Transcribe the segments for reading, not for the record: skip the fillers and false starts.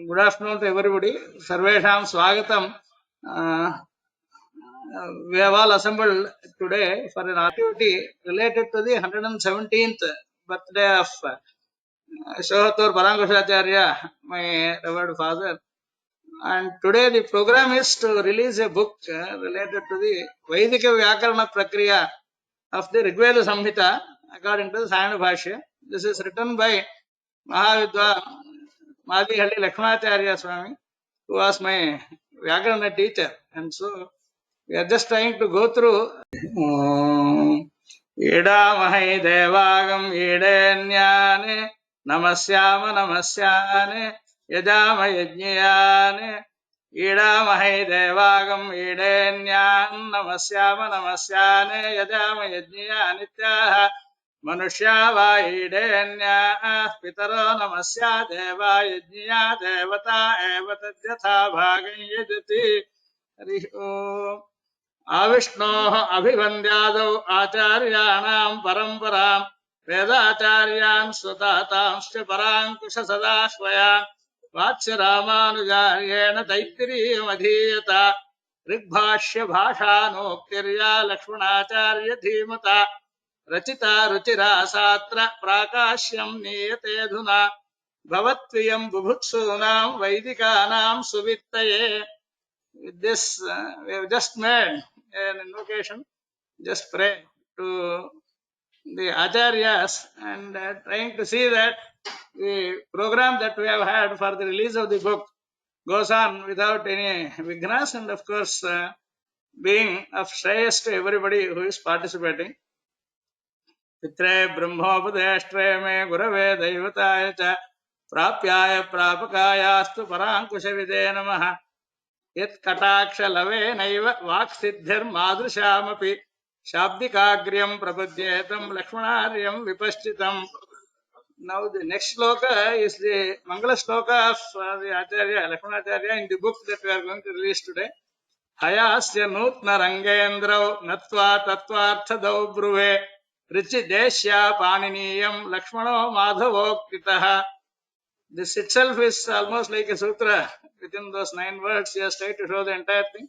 Good afternoon to everybody. Sarvesham Swagatam. We have all assembled today for an activity related to the 117th birthday of Sri.Anirudhan, my revered father. And today the program is to release a book related to the Vaidika Vaidika Prakriya of the Rigveda Samhita according to the Sayana Bhashya. This is written by Mahavidwan Madihalli Lakshmanacharya Swami, who was my Vyakarana teacher. And so we are just trying to go through Idamahai Devagam Idanyane Namasyama Namasyane Yadama Yajnayane Idamahai Devagam Idanyan Namasyama Namasyane Yadama Yajnaya Manusya va idenya pitaro namasya deva yajnya devata evata jatha bhagam yajati hariho avishnoh abhivandyado acharyanam paramparam vedacharyan sutatamscha parankusha sadashvaya vatsya ramanujaryena taittiriya madhiyata Rigbhashya bhashanoktirya lakshmanacharya dhimata रचिता रुचिरा सात्र प्राकाश्यम नीयते धुना भवत्वियं बुभुत्सूनां वैदिकानां सुवित्तये. With this, we have just made an invocation. Just pray to the acharyas and trying to see that the program that we have had for the release of the book goes on without any vignas, and of course being of shreyas to everybody who is participating. पित्रे ब्रह्मोपदेष्ट्रे मे गुरवे दैवताय च प्राप्याय प्रापकायास्तु पराङ्कुशविदे नमः यत्कटाक्षलवेनैव वाक्सिद्धिर्मादृशामपि शाब्दिकाग्र्यं प्रपद्येतं लक्ष्मणार्यं विपश्चितम्. Now the next shloka is the Mangala shloka of the Acharya, Lakshmanacharya, in the book that we are going to release today. Hayasya nutna rangendrau natva tattvarthadau bruve Richi Deshya Paniniyam Lakshmano Madhavokitaha. This itself is almost like a sutra. Within those 9 words, he has tried to show the entire thing.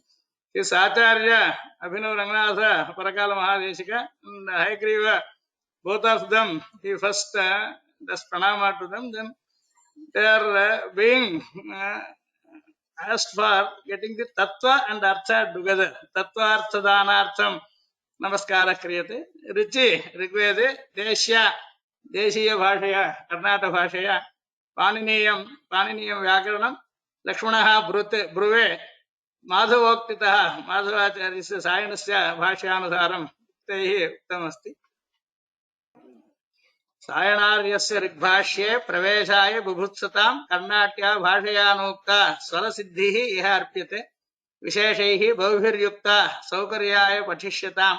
His Acharya, Abhinav Ranganatha, Parakala Mahadeshika, and Hayagriva, both of them, he first does pranama to them, then they are being asked for getting the tattva and artha together. Tattva artha dhanartham. नमस्कार क्रियते रुचि ऋग्वेदे देश्य देशीय भाषया कर्नाटक भाषया पाणिनीयं व्याकरणं लक्ष्मणः ब्रुवे माधवोक्तितः माधवाचार्यस्य सायणस्य भाष्यानुसारं तैः उक्तमस्ति. सायणार्यस्य ऋग्भाष्ये प्रवेशाय बुभुत्सतां कर्णाट्या भाषयानोक्ता स्वरसिद्धिः इह अर्प्यते विशेषैः बहुभिर्युक्ता सौकर्याय पठिष्यतां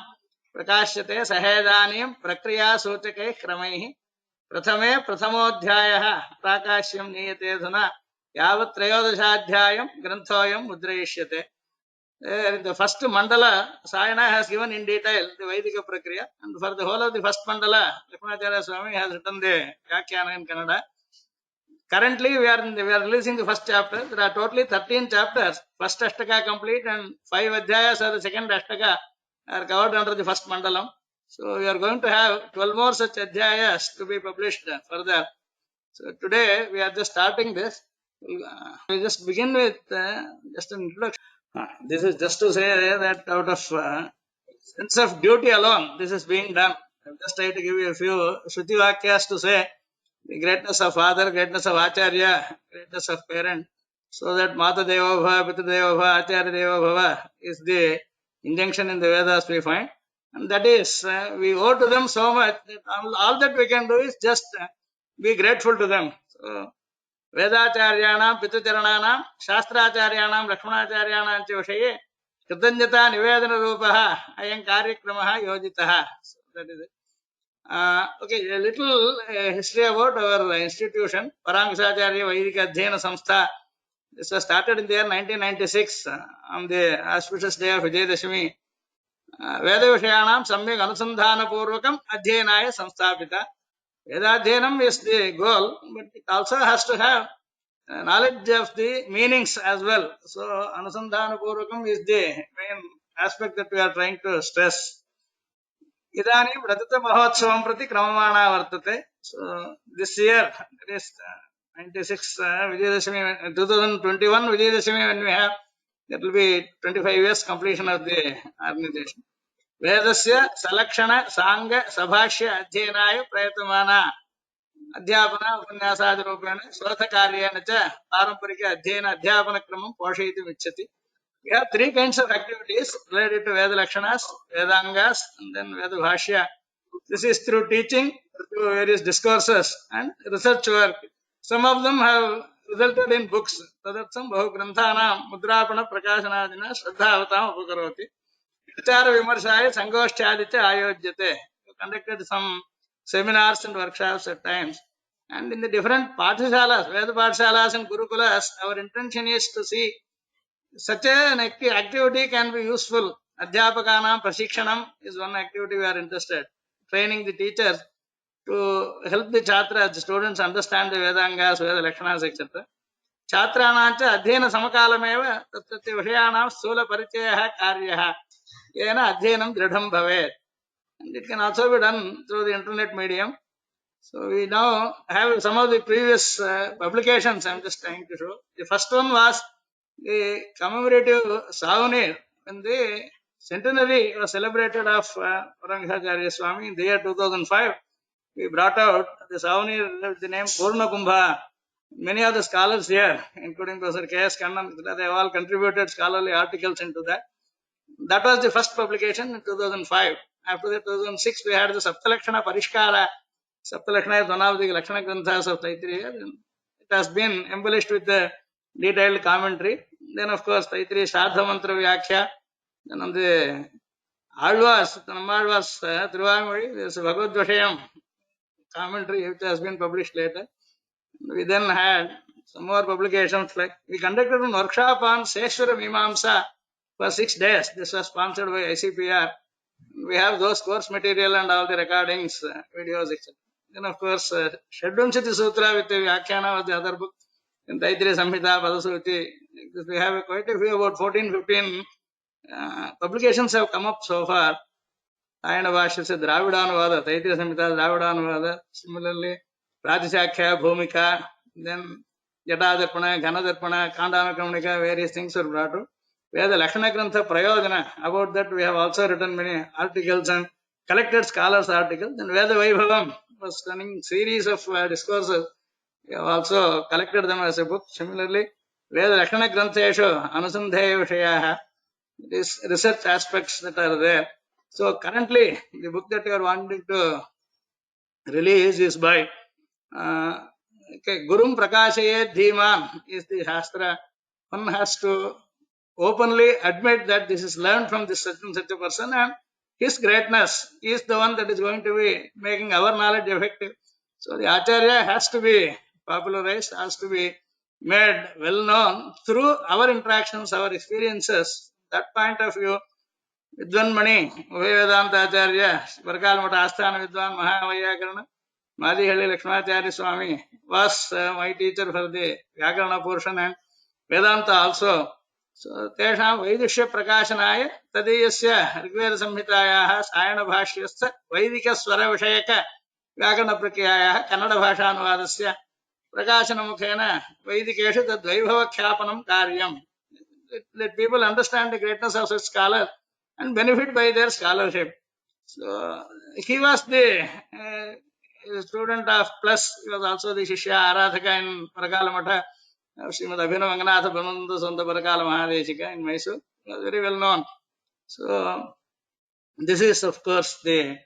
प्रकाश्यते सहेदानीं प्रक्रियासूचकैः क्रमैः प्रथमे प्रथमोऽध्यायः प्राकाश्यं नीयते अधुना यावत् त्रयोदशाध्यायं ग्रन्थोऽयं मुद्रयिष्यते. The first mandala Sayana has given in detail the Vaidika Prakriya, and for the whole of the first mandala Lakshmanacharya Swami has written the Vyakhana in Kannada. Currently, we are releasing the first chapter. There are totally 13 chapters. First Ashtaka complete and 5 Adhyayas of the second Ashtaka are covered under the first Mandalam. So, we are going to have 12 more such Adhyayas to be published further. So, today we are just starting this. We just begin with just an introduction. This is just to say that out of sense of duty alone, this is being done. I just try to give you a few Shruti Vakyas to say the greatness of father, greatness of Acharya, greatness of parent, so that Mata Deva Bhava, Pita Deva Bhava, Acharya Deva Bhava is the injunction in the Vedas we find. And that is, we owe to them so much that all that we can do is just be grateful to them. So, Vedacharyanam, Pitacharananam, Shastracharyanam, Lakshmanacharyanam च विषये कृतज्ञता निवेदन रूपः अयं कार्यक्रमः योजितः. So that is it. Okay, a little history about our institution, Parankusachar Vaidika Adhyayana Samstha. This was started in the year 1996 on the auspicious day of Vijayadashami. Veda Vishayanam Samyak Anusandhana Purvakam Adhyayanaya Samsthapita. Vedadhyanam is the goal, but it also has to have knowledge of the meanings as well. So, Anusandhana Purvakam is the main aspect that we are trying to stress. Idanim Radhata Mahotsavam Prati Kramamana Vartate. So, this year, it is 96 Vijayadashami, 2021 Vijayadashami, when we have, that will be 25 years completion of the organization. Vedasya Salakshana Sangha Sabhashya Adhyanaya Prayatmana Adhyapana Upanyasadi Rupena Swatha Karyena Cha Paramparika Adhyana Adhyapana Kramam Poshayiti Vichati. We have three kinds of activities related to Veda Lakshanas, Vedangas, and then Veda Bhashya. This is through teaching, through various discourses, and research work. Some of them have resulted in books. Tadatsam Bahu Granthanam Mudrapana Prakashanadina Shraddhavatam Upakaroti. Vichara Vimarsaya Sangoshchaditya Ayojyate. We conducted some seminars and workshops at times. And in the different Pathashalas, Veda Pathashalas and Gurukulas, our intention is to see such an activity can be useful. Adhyapakanam Prashikshanam is one activity we are interested. Training the teachers to help the Chatras, the students understand the Vedangas, Veda Lakshanas, etc. Chatranaam cha adhyana samakalameva tattati vishayanam sthula parichayah karyah yena adhyanam dridham bhavet. And it can also be done through the internet medium. So we now have some of the previous publications I am just trying to show. The first one was the commemorative souvenir when the centenary was celebrated of Parankusachar Swami in the year 2005. We brought out the souvenir with the name Purna Kumbha. Many of the scholars here, including Professor K.S.Kannan, they have all contributed scholarly articles into that. That was the first publication in 2005. After that, 2006, we had the Saptalakshana Parishkara. Saptalakshana is one of the Lakshana Granthas of Taittiriya. It has been embellished with the detailed commentary. Then, of course, Taittiriya Shraddha Mantra Vyakhya. Then on the Alvas, Nammalvas Trivamuri, there is a Bhagavad Vashayam commentary which has been published later. We then had some more publications, like we conducted a workshop on Seshwara Mimamsa for 6 days. This was sponsored by ICPR. We have those course material and all the recordings, videos, etc. Then, of course, Shadvanshati Sutra with the Vyakhyana was the other book. Then Taittiriya Samhita, Padasuti. We have quite a few, about 14, 15 publications have come up so far. Ayana Bhashya said Dravidanuvada, Taittiriya Samhita, Dravidanuvada. Similarly, Pratishakhya, Bhumika, then Jatadarpana, Ghanadarpana, Kandanakramanika, various things were brought out. Where the Lakshana Grantha Prayodhana, about that we have also written many articles and collected scholars' articles. Then Veda Vaibhavam was running series of discourses. We have also collected them as a book. Similarly, Veda Lakshana Grantheshu, Anusandheya Vishayaha, these research aspects that are there. So currently, the book that you are wanting to release is by Gurum Prakashayet Dhiman is the Shastra. One has to openly admit that this is learned from this such and such a person, and his greatness is the one that is going to be making our knowledge effective. So the Acharya has to be popularized, has to be made well known through our interactions, our experiences. That point of view, Vidwan Mani, Uve.Vedanta Acharya, Varkalamata Asthana Vidwan Mahavaiyakarana, Madihalli Lakshmanacharya Swami was my teacher for the Vyakarana portion and Vedanta also. So, Tesham Vaidishya Prakashanaya Tadiyasya Rigveda Samhitayaha Sayana Bhashyastha Vaidika Swara Vishayaka Vyakarana Prakriyayaha Kannada Bhashanuvadasya Prakashana Mukhena Vaidikeshu Tad Vaibhava Khyapanam Karyam. Let people understand the greatness of such scholars and benefit by their scholarship. So, he was the student of Plus, he was also the Shishya Aradhaka in Parakalamata. Srimad Abhinav Anganatha Brahmananda Santa Parakala Mahadeshika in Mysore, was very well known. So, this is, of course, the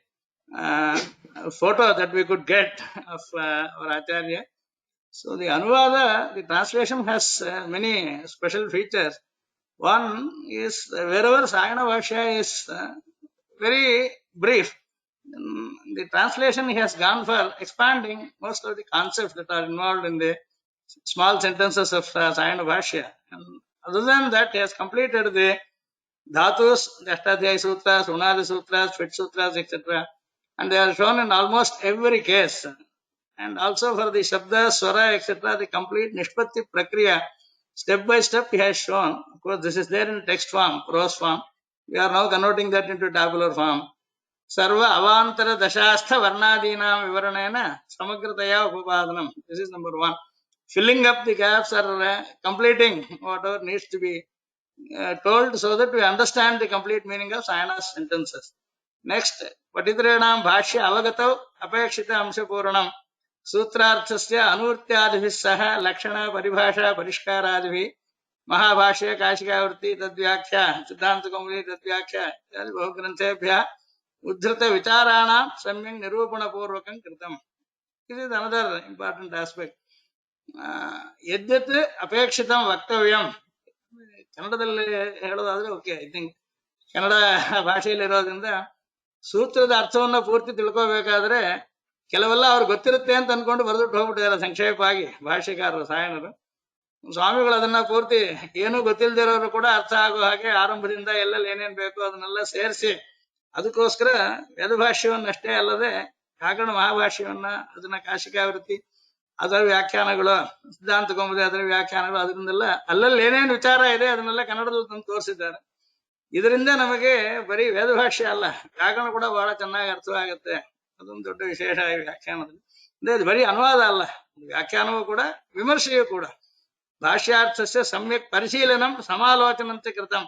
photo that we could get of our Acharya. So, the Anuvada, the translation has many special features. One is wherever Sayana Bhashya is very brief, the translation he has gone for expanding most of the concepts that are involved in the small sentences of Sayana Bhashya. And other than that, he has completed the Dhatus, the Ashtadhyayi Sutras, Unadi Sutras, Fit Sutras, etc. And they are shown in almost every case. and also for the Shabda, Swara, etc., the complete Nishpatti Prakriya, step by step he has shown. Of course, this is there in text form, prose form. We are now converting that into tabular form. Sarva Avantara Dashastha Varnadinam Vivaranena Samagrataya Upapadanam. This is number one. Filling up the gaps or completing whatever needs to be told so that we understand the complete meaning of Sayana's sentences. Next, Patitrenam Bhashya Avagatav Apekshita Amsha Puranam सूत्रार्थस्य अनुवृत्त्यादिभिः सह लक्षण परिभाषा परिष्कारादिभिः महाभाष्य काशिकावृत्ति तद्व्याख्या सिद्धान्तकौमुदी तद्व्याख्या इत्यादि बहुग्रन्थेभ्यः उद्धृत विचाराणां सम्यक् निरूपणपूर्वकं कृतम्. This is another important aspect. ಯದ್ಯತ್ ಅಪೇಕ್ಷಿತಂ ವಕ್ತವ್ಯಂ ಕನ್ನಡದಲ್ಲಿ ಹೇಳೋದಾದ್ರೆ okay I think Kannada ಭಾಷೆಯಲ್ಲಿರೋದ್ರಿಂದ ಸೂತ್ರದ ಅರ್ಥವನ್ನ ಪೂರ್ತಿ ತಿಳ್ಕೋಬೇಕಾದ್ರೆ ಕೆಲವೆಲ್ಲ ಅವ್ರಿಗೆ ಗೊತ್ತಿರುತ್ತೆ ಅಂತ ಅನ್ಕೊಂಡು ಬರೆದುಟ್ಟು ಹೋಗ್ಬಿಟ್ಟಿದ್ದಾರೆ ಸಂಕ್ಷೇಪವಾಗಿ ಭಾಷೆಕಾರರು ಸಾಯಣರು. ಸ್ವಾಮಿಗಳು ಅದನ್ನ ಪೂರ್ತಿ ಏನೂ ಗೊತ್ತಿಲ್ಲದಿರೋರು ಕೂಡ ಅರ್ಥ ಆಗೋ ಹಾಗೆ ಆರಂಭದಿಂದ ಎಲ್ಲೆಲ್ಲಿ ಏನೇನ್ ಬೇಕು ಅದನ್ನೆಲ್ಲ ಸೇರಿಸಿ ಅದಕ್ಕೋಸ್ಕರ ವೇದಭಾಷ್ಯವನ್ನಷ್ಟೇ ಅಲ್ಲದೆ ಕಾಕಣ ಮಹಾಭಾಷ್ಯವನ್ನ ಅದನ್ನ ಕಾಶಿಕಾವೃತ್ತಿ ಅದರ ವ್ಯಾಖ್ಯಾನಗಳು ಸಿದ್ಧಾಂತ ಕೌಮುದಿ ಅದರ ವ್ಯಾಖ್ಯಾನಗಳು ಅದರಿಂದೆಲ್ಲ ಅಲ್ಲಲ್ಲಿ ಏನೇನು ವಿಚಾರ ಇದೆ ಅದನ್ನೆಲ್ಲ ಕನ್ನಡದಲ್ಲಿ ತಂದು ತೋರಿಸಿದ್ದಾರೆ. ಇದರಿಂದ ನಮಗೆ ಬರೀ ವೇದಭಾಷ್ಯ ಅಲ್ಲ ಕಾಕಣ ಕೂಡ ಬಹಳ ಚೆನ್ನಾಗಿ ಅರ್ಥವಾಗುತ್ತೆ. ಅದೊಂದು ದೊಡ್ಡ ವಿಶೇಷ ಈ ವ್ಯಾಖ್ಯಾನದಲ್ಲಿ. ಇದು ಬರೀ ಅನುವಾದ ಅಲ್ಲ, ವ್ಯಾಖ್ಯಾನವೂ ಕೂಡ ವಿಮರ್ಶೆಯೂ ಕೂಡ. ಭಾಷ್ಯಾರ್ಥಸ್ಯ ಸಮ್ಯಕ್ ಪರಿಶೀಲನಂ ಸಮಾಲೋಚನಂತೆ ಕೃತಂ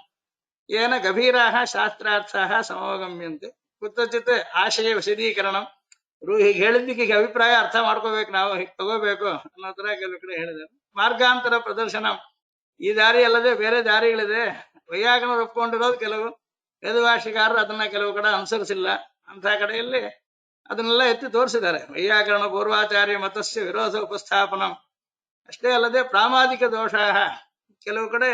ಏನ ಗಭೀರಾಹ ಶಾಸ್ತ್ರಾರ್ಥಾಹ ಸಮವಗಮ್ಯಂತೆ ಕುತ್ರಚಿತ್ ಆಶಯ ವಿಶದೀಕರಣಂ. ಹೀಗೆ ಹೇಳಿದ್ದಕ್ಕೆ ಈಗ ಅಭಿಪ್ರಾಯ ಅರ್ಥ ಮಾಡ್ಕೋಬೇಕು, ನಾವು ಹೀಗೆ ತಗೋಬೇಕು ಅನ್ನೋ ತರ ಕೆಲವು ಕಡೆ ಹೇಳಿದ್ದಾರೆ. ಮಾರ್ಗಾಂತರ ಪ್ರದರ್ಶನ, ಈ ದಾರಿ ಅಲ್ಲದೆ ಬೇರೆ ದಾರಿಗಳಿದೆ. ವೈಯಾಕರಣರು ಒಪ್ಕೊಂಡಿರೋದು ಕೆಲವು, ವೇದಭಾಷಿಕಾರರು ಅದನ್ನ ಕೆಲವು ಕಡೆ ಅನುಸರಿಸಿಲ್ಲ. ಅಂತ ಕಡೆಯಲ್ಲಿ ಅದನ್ನೆಲ್ಲ ಎತ್ತಿ ತೋರಿಸಿದ್ದಾರೆ. ವೈಯಾಕರಣ ಪೂರ್ವಾಚಾರ್ಯ ಮತಸ್ಯ ವಿರೋಧ ಉಪಸ್ಥಾಪನ ಅಷ್ಟೇ ಅಲ್ಲದೆ ಪ್ರಾಮಾದಿಕ ದೋಷ, ಕೆಲವು ಕಡೆ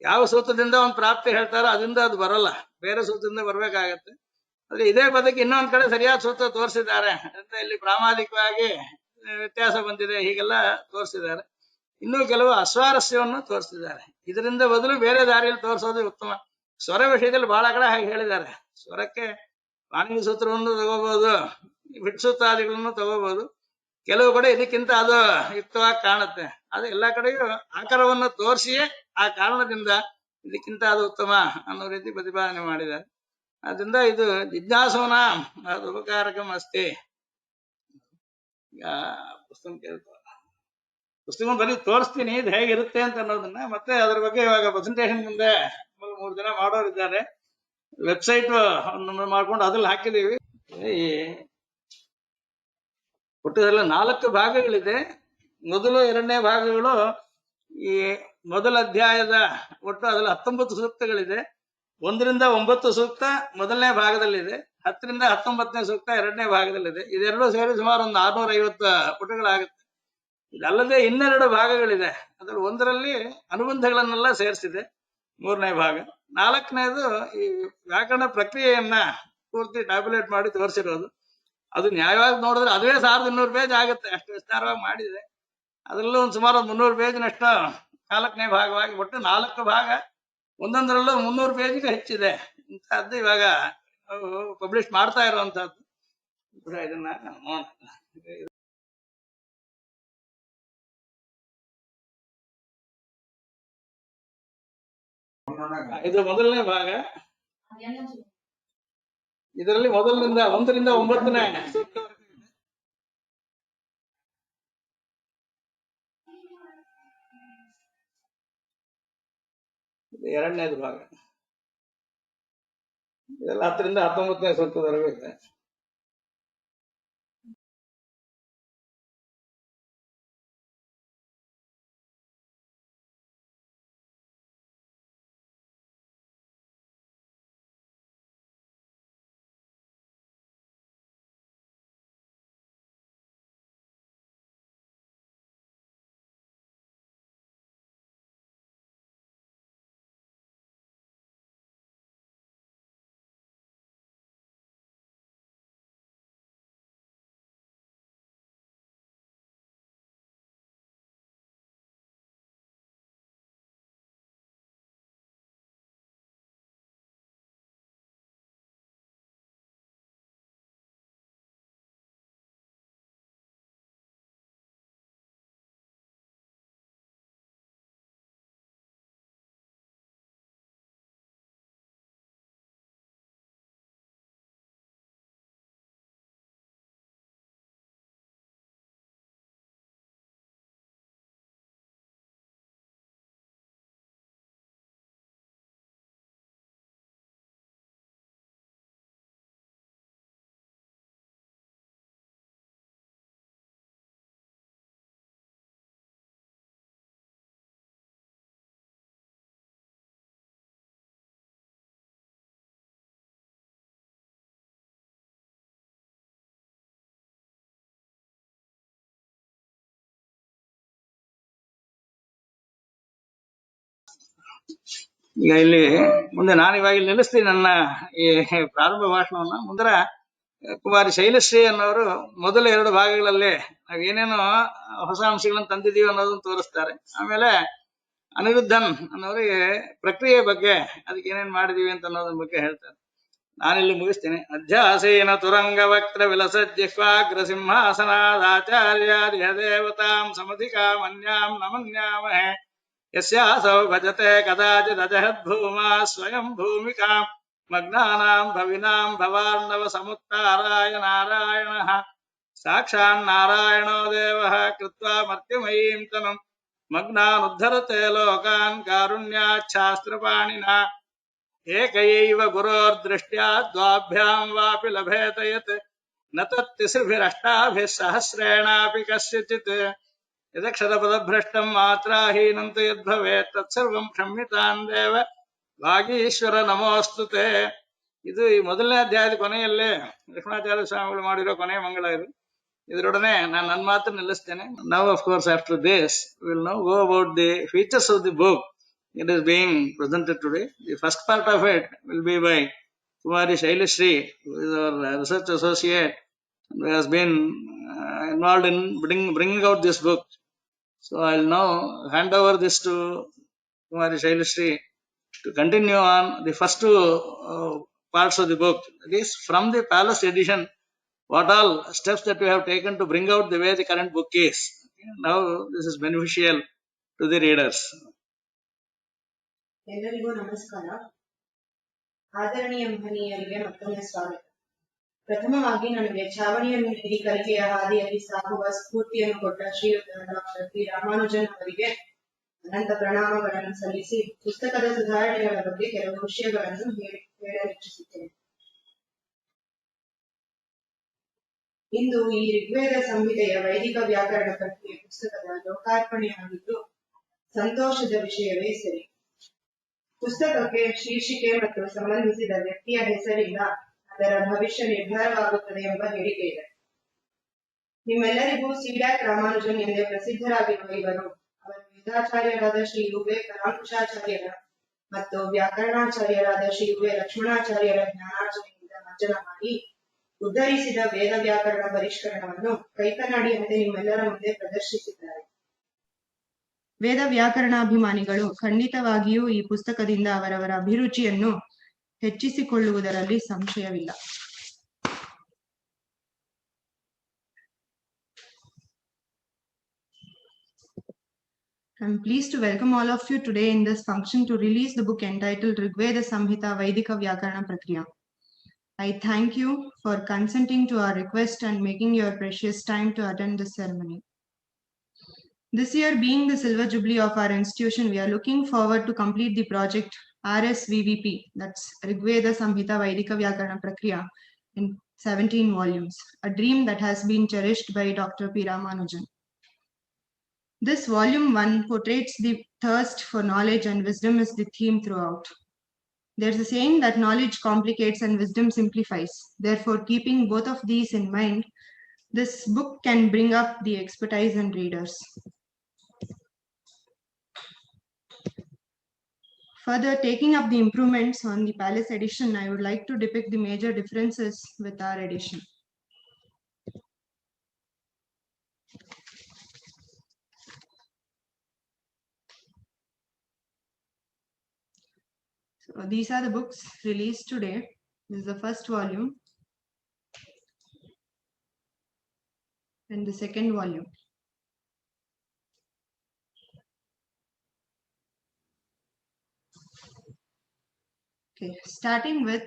ಯಾವ ಸೂತ್ರದಿಂದ ಒಂದು ಪ್ರಾಪ್ತಿ ಹೇಳ್ತಾರೋ ಅದರಿಂದ ಅದು ಬರಲ್ಲ, ಬೇರೆ ಸೂತ್ರದಿಂದ ಬರ್ಬೇಕಾಗತ್ತೆ. ಆದ್ರೆ ಇದೇ ಪದಕ್ಕೆ ಇನ್ನೊಂದ್ ಕಡೆ ಸರಿಯಾದ ಸೂತ್ರ ತೋರಿಸಿದ್ದಾರೆ ಅಂತ ಇಲ್ಲಿ ಪ್ರಾಮಾದಿಕವಾಗಿ ವ್ಯತ್ಯಾಸ ಬಂದಿದೆ, ಹೀಗೆಲ್ಲ ತೋರಿಸಿದ್ದಾರೆ. ಇನ್ನೂ ಕೆಲವು ಅಸ್ವಾರಸ್ಯವನ್ನು ತೋರಿಸಿದ್ದಾರೆ. ಇದರಿಂದ ಬದಲು ಬೇರೆ ದಾರಿಯಲ್ಲಿ ತೋರಿಸೋದು ಉತ್ತಮ. ಸ್ವರ ವಿಷಯದಲ್ಲಿ ಬಹಳ ಕಡೆ ಹಾಗೆ ಹೇಳಿದ್ದಾರೆ. ಸ್ವರಕ್ಕೆ ಪಾಣಿನಿ ಸೂತ್ರವನ್ನು ತಗೋಬಹುದು, ವಿಟ್ಸೂತ್ರಾದಿಗಳನ್ನು ತಗೋಬಹುದು. ಕೆಲವು ಕಡೆ ಇದಕ್ಕಿಂತ ಅದು ಯುಕ್ತವಾಗಿ ಕಾಣುತ್ತೆ. ಆದ್ರೆ ಎಲ್ಲಾ ಕಡೆಯೂ ಆಕಾರವನ್ನು ತೋರಿಸಿಯೇ ಆ ಕಾರಣದಿಂದ ಇದಕ್ಕಿಂತ ಅದು ಉತ್ತಮ ಅನ್ನೋ ರೀತಿ ಪ್ರತಿಪಾದನೆ ಮಾಡಿದ್ದಾರೆ. ಅದರಿಂದ ಇದು ಜಿಜ್ಞಾಸೋನ ಅದು ಉಪಕಾರಕಂ ಅಸ್ತಿ. ಪುಸ್ತಕ ಬರೀ ತೋರಿಸ್ತೀನಿ ಇದು ಹೇಗಿರುತ್ತೆ ಅಂತ ಅನ್ನೋದನ್ನ, ಮತ್ತೆ ಅದ್ರ ಬಗ್ಗೆ ಇವಾಗ ಪ್ರೆಸೆಂಟೇಶನ್ ಮುಂದೆ 3 ಜನ ಮಾಡೋರಿದ್ದಾರೆ. ವೆಬ್ಸೈಟ್ ಮಾಡ್ಕೊಂಡು ಅದ್ರಲ್ಲಿ ಹಾಕಿದೀವಿ. ಈ ಒಟ್ಟುದೆಲ್ಲ 4 ಭಾಗಗಳಿದೆ. ಮೊದಲು 2ನೇ ಭಾಗಗಳು ಈ ಮೊದಲ ಅಧ್ಯಾಯದ ಒಟ್ಟು ಅದ್ರಲ್ಲಿ 19 ಸೂಕ್ತಗಳಿದೆ. 1ರಿಂದ 9 ಸೂಕ್ತ ಮೊದಲನೇ ಭಾಗದಲ್ಲಿದೆ, 10ರಿಂದ 19ನೇ ಸೂಕ್ತ 2ನೇ ಭಾಗದಲ್ಲಿದೆ. ಇದೆರಡೂ ಸೇರಿ ಸುಮಾರು ಒಂದು 650 ಪುಟಗಳಾಗುತ್ತೆ. ಇದಲ್ಲದೆ 2 ಭಾಗಗಳಿದೆ. ಅದ್ರಲ್ಲಿ ಒಂದರಲ್ಲಿ ಅನುಬಂಧಗಳನ್ನೆಲ್ಲ ಸೇರಿಸಿದೆ 3ನೇ ಭಾಗ. 4ನೇದು ಈ ವ್ಯಾಕರಣ ಪ್ರಕ್ರಿಯೆಯನ್ನ ಪೂರ್ತಿ ಟ್ಯಾಬ್ಯುಲೇಟ್ ಮಾಡಿ ತೋರಿಸಿರೋದು. ಅದು ನ್ಯಾಯವಾಗಿ ನೋಡಿದ್ರೆ ಅದುವೇ 1200 ಪೇಜ್ ಆಗುತ್ತೆ, ಅಷ್ಟು ವಿಸ್ತಾರವಾಗಿ ಮಾಡಿದೆ. ಅದರಲ್ಲೂ ಒಂದು ಸುಮಾರು 300 ಪೇಜ್ನಷ್ಟು 4ನೇ ಭಾಗವಾಗಿ, ಒಟ್ಟು 4 ಭಾಗ, ಒಂದೊಂದರಲ್ಲೂ 300 ಪೇಜ್ಗೆ ಹೆಚ್ಚಿದೆ. ಇಂತಹದ್ದು ಇವಾಗ ಪಬ್ಲಿಷ್ ಮಾಡ್ತಾ ಇರುವಂತಹದ್ದು. ಇದನ್ನ ಇದು ಮೊದಲನೇ ಭಾಗ. ಇದರಲ್ಲಿ ಮೊದಲಿನಿಂದ 1ರಿಂದ 9ನೇ ಎರಡನೇದು ಭಾಗ. ಇದೆಲ್ಲ 10ರಿಂದ 19ನೇ ಸೂಕ್ತದವರೆಗೂ ಇದೆ. ಈಗ ಇಲ್ಲಿ ಮುಂದೆ ನಾನು ಇವಾಗ ಇಲ್ಲಿ ನಿಲ್ಲಿಸ್ತೀನಿ ನನ್ನ ಈ ಪ್ರಾರಂಭ ಭಾಷಣವನ್ನ. ಮುಂದರ ಕುಮಾರಿ ಶೈಲಶ್ರೀ ಅನ್ನೋರು ಮೊದಲ 2 ಭಾಗಗಳಲ್ಲಿ ನಾವೇನೇನೋ ಹೊಸ ಅಂಶಗಳನ್ನು ತಂದಿದ್ದೀವಿ ಅನ್ನೋದನ್ನ ತೋರಿಸ್ತಾರೆ. ಆಮೇಲೆ ಅನಿರುದ್ಧನ್ ಅನ್ನೋರಿಗೆ ಪ್ರಕ್ರಿಯೆ ಬಗ್ಗೆ ಅದಕ್ಕೆ ಏನೇನ್ ಮಾಡಿದೀವಿ ಅಂತ ಅನ್ನೋದ್ರ ಬಗ್ಗೆ ಹೇಳ್ತಾರೆ. ನಾನಿಲ್ಲಿ ಮುಗಿಸ್ತೇನೆ. ಅಧ್ಯಾಸೇನ ತುರಂಗ ವಕ್ರ ವಿಲಸ ಜಿಹ್ವಾಗ್ರ ಸಿಂಹಾಸನಾದಾಚಾರ್ಯಾದಿಹ ದೇವತಾಂ ಸಮಧಿಕಾ ಮನ್ಯಾಂ ನಮನ್ಯಾಮಹೇ ಯಸ್ಯಾಸೌ ಭಜತೆ ಕದಾಚಿದಜಹದ್ಭೂಮಾ ಸ್ವಯಂ ಭೂಮಿಕಾಂ ಮಗ್ನಾನಾಂ ಭವಿನಾಂ ಭವಾರ್ಣವ ಸಮುತ್ತಾರಾಯ ನಾರಾಯಣಃ ಸಾಕ್ಷಾನ್ನಾರಾಯಣೋ ದೇವಃ ಕೃತ್ವಾ ಮರ್ತ್ಯಮಯೀಂ ತನುಂ ಮಗ್ನಾನುದ್ಧರತೆ ಲೋಕಾನ್ ಕಾರುಣ್ಯಾಚ್ಛಾಸ್ತ್ರಪಾಣಿನಾ ಏಕೈವ ಗುರೋರ್ದೃಷ್ಟ್ಯಾ ದ್ವಾಭ್ಯಾಂ ವಾಪಿ ಲಭೇತ ಯತ್ ನ ತತ್ತಿಸ್ರುಭಿರಷ್ಟಾಭಿಃ ಸಹಸ್ರೇಣಾಪಿ ಕಸ್ಯಚಿತ್ ಯದಕ್ಷರಪದಭ್ರಷ್ಟಂ ಮಾತ್ರಾಹೀನಂ ತು ಯದ್ಭವೇತ್ ತತ್ಸರ್ವಂ ಕ್ಷಮ್ಯತಾಂ ದೇವ ಭಾಗೀಶ್ವರ ನಮೋಸ್ತುತೆ. ಇದು ಈ ಮೊದಲನೇ ಅಧ್ಯಾಯದ ಕೊನೆಯಲ್ಲೇ ಲಕ್ಷ್ಮಣಾಚಾರ್ಯ ಸ್ವಾಮಿಗಳು ಮಾಡಿರೋ ಕೊನೆಯ ಮಂಗಳ ಇದು. ಇದರೊಡನೆ ನಾನು ನನ್ನ ಮಾತು ನಿಲ್ಲಿಸ್ತೇನೆ. Now of course after this we will now go about the features of the book. It is being presented today. The first part of it will be by Kumari Shailasree, who is our research associate and who has been involved in bringing out this book. So I will now hand over this to Kumari Shailasree to continue on the first 2 parts of the book. That is from the Palace edition, what all steps that we have taken to bring out the way the current book is. Now this is beneficial to the readers. ಎಲ್ಲರಿಗೂ ನಮಸ್ಕಾರ. ಆದರಣೀಯ ಮಹನೀಯರಿಗೆ ಮತ್ತೊಮ್ಮೆ ಸ್ವಾಗತ. ಪ್ರಥಮವಾಗಿ ನನಗೆ ಛಾವಣಿಯನ್ನು ನೀಡಿ ಕಲಿಕೆಯ ಹಾದಿಯಲ್ಲಿ ಸಾಗುವ ಸ್ಫೂರ್ತಿಯನ್ನು ಕೊಟ್ಟ ಶ್ರೀಯುತ Dr.P.Ramanujan ಅವರಿಗೆ ಅನಂತ ಪ್ರಣಾಮಗಳನ್ನು ಸಲ್ಲಿಸಿ ಪುಸ್ತಕದ ಸುಧಾರಣೆಗಳ ಬಗ್ಗೆ ಕೆಲವು ವಿಷಯಗಳನ್ನು ಹೇಳಲಿಚ್ಛಿಸುತ್ತೇನೆ. ಇಂದು ಈ ಋಗ್ವೇದ ಸಂಹಿತೆಯ ವೈದಿಕ ವ್ಯಾಕರಣ ಪ್ರಕ್ರಿಯೆ ಪುಸ್ತಕದ ಲೋಕಾರ್ಪಣೆಯಾಗಿದ್ದು ಸಂತೋಷದ ವಿಷಯವೇ ಸರಿ. ಪುಸ್ತಕಕ್ಕೆ ಶೀರ್ಷಿಕೆ ಮತ್ತು ಸಂಬಂಧಿಸಿದ ವ್ಯಕ್ತಿಯ ಹೆಸರಿಂದ ಅದರ ಭವಿಷ್ಯ ನಿರ್ಧಾರವಾಗುತ್ತದೆ ಎಂಬ ಹೇಳಿಕೆ ಇದೆ. ನಿಮ್ಮೆಲ್ಲರಿಗೂ ಸಿ.ರಾಮಾನುಜನ್ ಎಂದೇ ಪ್ರಸಿದ್ಧರಾಗಿರುವ ಇವರು ಅವರ ವೇದಾಚಾರ್ಯರಾದ ಶ್ರೀ U.Ve.Parankusachar ಮತ್ತು ವ್ಯಾಕರಣಾಚಾರ್ಯರಾದ ಶ್ರೀ U.Ve.ಲಕ್ಷ್ಮಣಾಚಾರ್ಯರ ಜ್ಞಾನಾರ್ಜನೆಯಿಂದ ಮಜ್ಜನ ಮಾಡಿ ಉದ್ಧರಿಸಿದ ವೇದ ವ್ಯಾಕರಣ ಪರಿಷ್ಕರಣವನ್ನು ಕೈಕನ್ನಡಿಯಂತೆ ನಿಮ್ಮೆಲ್ಲರ ಮುಂದೆ ಪ್ರದರ್ಶಿಸಿದ್ದಾರೆ. ವೇದ ವ್ಯಾಕರಣಾಭಿಮಾನಿಗಳು ಖಂಡಿತವಾಗಿಯೂ ಈ ಪುಸ್ತಕದಿಂದ ಅವರವರ ಅಭಿರುಚಿಯನ್ನು ಹೆಚ್ಚಿಸಿಕೊಳ್ಳುವುದರಲ್ಲಿ ಸಂಶಯವಿಲ್ಲ. I am pleased to welcome all of you today in this function to release the book entitled Rigveda Vaidika Prakriya. I thank you for consenting to our request and making your precious time to attend this ceremony. This year being the silver jubilee of our institution, we are looking forward to complete the project RSVVP, that's Rigveda Vaidika Prakriya, in 17 volumes, a dream that has been cherished by Dr.P.Ramanujan. This volume 1 portrays the thirst for knowledge and wisdom is the theme throughout. There's a saying that knowledge complicates and wisdom simplifies. Therefore, keeping both of these in mind, this book can bring up the expertise in readers. Further, taking up the improvements on the Palace edition, I would like to depict the major differences with our edition. So these are the books released today. This is the first volume and the second volume. Okay, starting with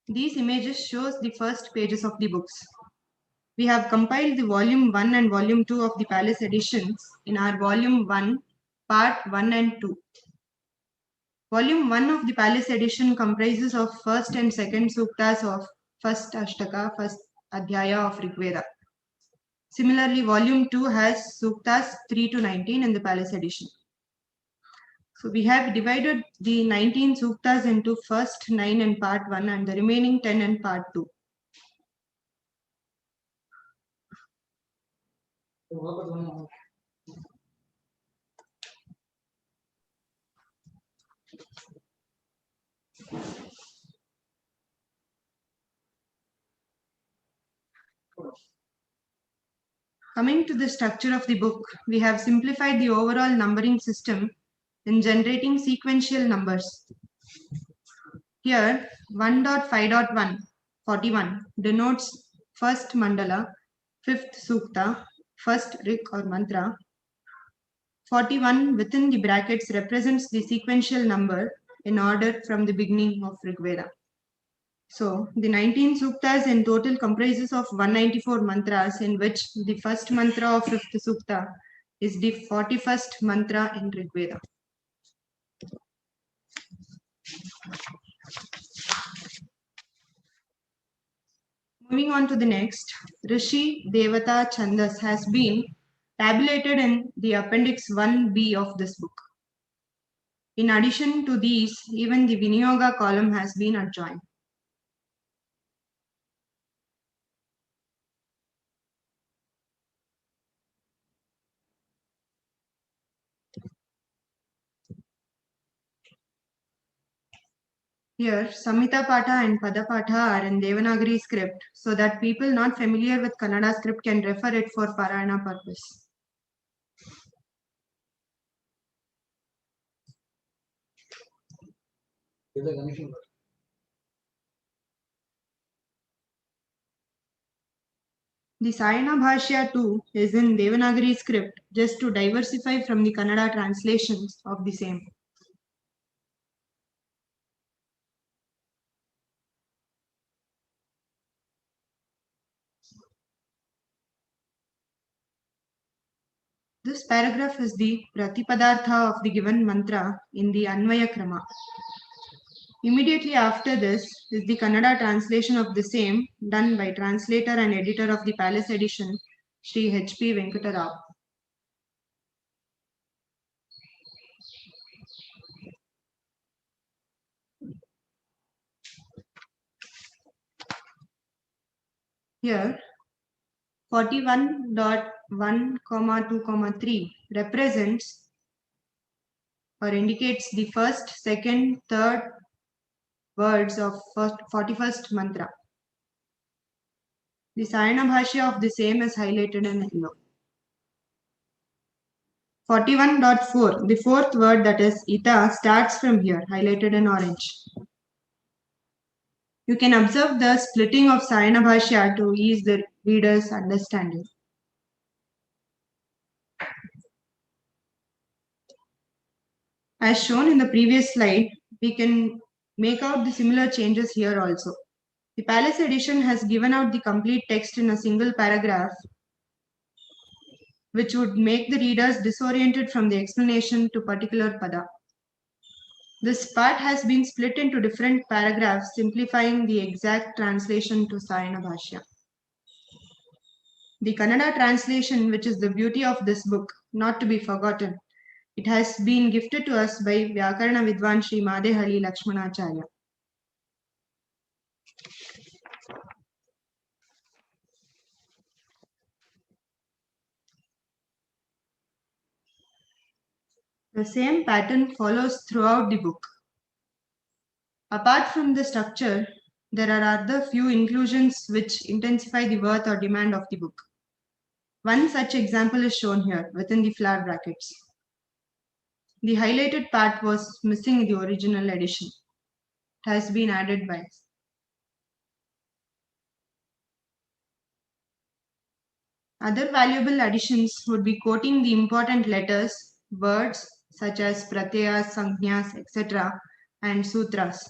these images shows the first pages of the books. We have compiled the volume 1 and volume 2 of the Palace editions in our volume 1, part 1 and 2. Volume 1 of the Palace edition comprises of first and second suktas of first Ashtaka, first Adhyaya of Rigveda. Similarly, volume 2 has suktas 3 to 19 in the Palace edition. So we have divided the 19 suktas into first 9 in part 1 and the remaining 10 in part 2. Coming to the structure of the book, we have simplified the overall numbering system in generating sequential numbers. Here, 1.5.1, 41, denotes first mandala, fifth sukta, first rik or mantra. 41 within the brackets represents the sequential number in order from the beginning of Rigveda. So, the 19 suktas in total comprises of 194 mantras, in which the first mantra of fifth sukta is the 41st mantra in Rigveda. Moving on to the next, Rishi Devata Chandas has been tabulated in the appendix 1b of this book. In addition to these, even the Vinyoga column has been adjoined. Here, Samhita Patha and Pada Patha are in Devanagari script so that people not familiar with Kannada script can refer it for Parayana purpose. The Sayana Bhashya too is in Devanagari script just to diversify from the Kannada translations of the same. This paragraph is the Pratipadartha of the given mantra in the Anvaya Krama. Immediately after this is the Kannada translation of the same done by translator and editor of the Palace edition, Sri H.P. Venkatarao. Here, 41.1,2,3 represents or indicates the first, second, third words of 41st mantra. The Sayana Bhashya of the same is highlighted in yellow. 41.4, the fourth word, that is Ita, starts from here, highlighted in orange. You can observe the splitting of Sayana Bhashya to ease the reader's understanding. As shown in the previous slide, we can make out the similar changes here also. The Palace edition has given out the complete text in a single paragraph, which would make the readers disoriented from the explanation to particular pada. This part has been split into different paragraphs, simplifying the exact translation to Sayana Bhashya. The Kannada translation, which is the beauty of this book, not to be forgotten, it has been gifted to us by Vyakarana Vidwan Sri Madehali Lakshmanacharya. The same pattern follows throughout the book. Apart from the structure, there are other few inclusions which intensify the worth or demand of the book. One such example is shown here within the flower brackets. The highlighted part was missing in the original edition. It has been added by. Other valuable additions would be quoting the important letters, words such as pratyayas, sanjnas, etc. and sutras.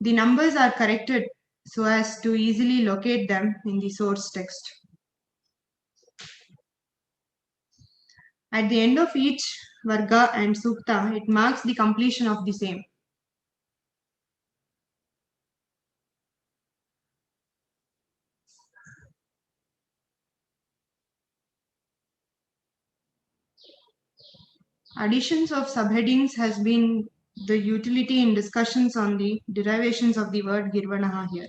The numbers are corrected so as to easily locate them in the source text. At the end of each varga and sukta, it marks the completion of the same. Additions of subheadings has been the utility in discussions on the derivations of the word Girvanaha here.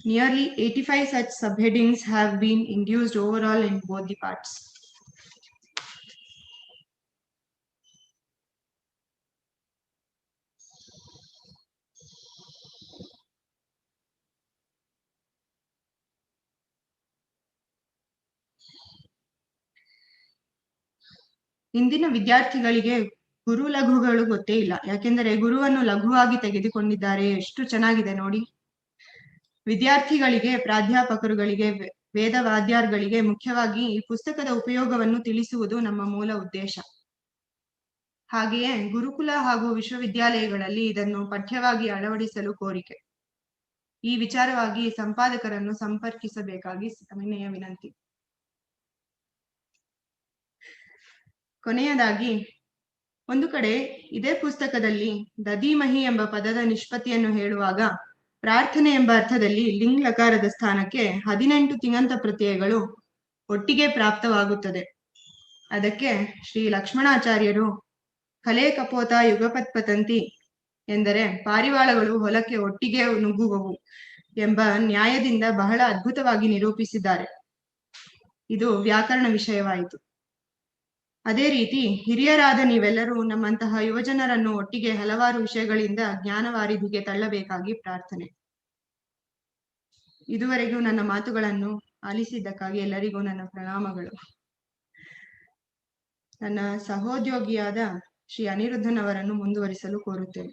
Nearly 85 such subheadings have been induced overall in both the parts. ಇಂದಿನ ವಿದ್ಯಾರ್ಥಿಗಳಿಗೆ ಗುರು ಲಘುಗಳು ಗೊತ್ತೇ ಇಲ್ಲ. ಯಾಕೆಂದರೆ ಗುರುವನ್ನು ಲಘುವಾಗಿ ತೆಗೆದುಕೊಂಡಿದ್ದಾರೆ. ಎಷ್ಟು ಚೆನ್ನಾಗಿದೆ ನೋಡಿ. ವಿದ್ಯಾರ್ಥಿಗಳಿಗೆ, ಪ್ರಾಧ್ಯಾಪಕರುಗಳಿಗೆ, ವೇದವಾದ್ಯರುಗಳಿಗೆ ಮುಖ್ಯವಾಗಿ ಈ ಪುಸ್ತಕದ ಉಪಯೋಗವನ್ನು ತಿಳಿಸುವುದು ನಮ್ಮ ಮೂಲ ಉದ್ದೇಶ. ಹಾಗೆಯೇ ಗುರುಕುಲ ಹಾಗೂ ವಿಶ್ವವಿದ್ಯಾಲಯಗಳಲ್ಲಿ ಇದನ್ನು ಪಠ್ಯವಾಗಿ ಅಳವಡಿಸಲು ಕೋರಿಕೆ. ಈ ವಿಚಾರವಾಗಿ ಸಂಪಾದಕರನ್ನು ಸಂಪರ್ಕಿಸಬೇಕಾಗಿ ವಿನಯ ವಿನಂತಿ. ಕೊನೆಯದಾಗಿ, ಒಂದು ಕಡೆ ಇದೇ ಪುಸ್ತಕದಲ್ಲಿ ದಧಿಮಹಿ ಎಂಬ ಪದದ ನಿಷ್ಪತ್ತಿಯನ್ನು ಹೇಳುವಾಗ ಪ್ರಾರ್ಥನೆ ಎಂಬ ಅರ್ಥದಲ್ಲಿ ಲಿಂಗ್ ಲಕಾರದ ಸ್ಥಾನಕ್ಕೆ 18 ತಿಂಗಂತ ಪ್ರತ್ಯಯಗಳು ಒಟ್ಟಿಗೆ ಪ್ರಾಪ್ತವಾಗುತ್ತದೆ. ಅದಕ್ಕೆ ಶ್ರೀ ಲಕ್ಷ್ಮಣಾಚಾರ್ಯರು ಕಲೆ ಕಪೋತ ಯುಗಪತ್ ಪತಂತಿ ಎಂದರೆ ಪಾರಿವಾಳಗಳು ಹೊಲಕ್ಕೆ ಒಟ್ಟಿಗೆ ನುಗ್ಗುವವು ಎಂಬ ನ್ಯಾಯದಿಂದ ಬಹಳ ಅದ್ಭುತವಾಗಿ ನಿರೂಪಿಸಿದ್ದಾರೆ. ಇದು ವ್ಯಾಕರಣ ವಿಷಯವಾಯಿತು. ಅದೇ ರೀತಿ ಹಿರಿಯರಾದ ನೀವೆಲ್ಲರೂ ನಮ್ಮಂತಹ ಯುವಜನರನ್ನು ಒಟ್ಟಿಗೆ ಹಲವಾರು ವಿಷಯಗಳಿಂದ ಜ್ಞಾನವಾರಿಧಿಗೆ ತಳ್ಳಬೇಕಾಗಿ ಪ್ರಾರ್ಥನೆ. ಇದುವರೆಗೂ ನನ್ನ ಮಾತುಗಳನ್ನು ಆಲಿಸಿದ್ದಕ್ಕಾಗಿ ಎಲ್ಲರಿಗೂ ನನ್ನ ಪ್ರಣಾಮಗಳು. ನನ್ನ ಸಹೋದ್ಯೋಗಿಯಾದ ಶ್ರೀ ಅನಿರುದ್ಧನ್ ಅವರನ್ನು ಮುಂದುವರಿಸಲು ಕೋರುತ್ತೇನೆ.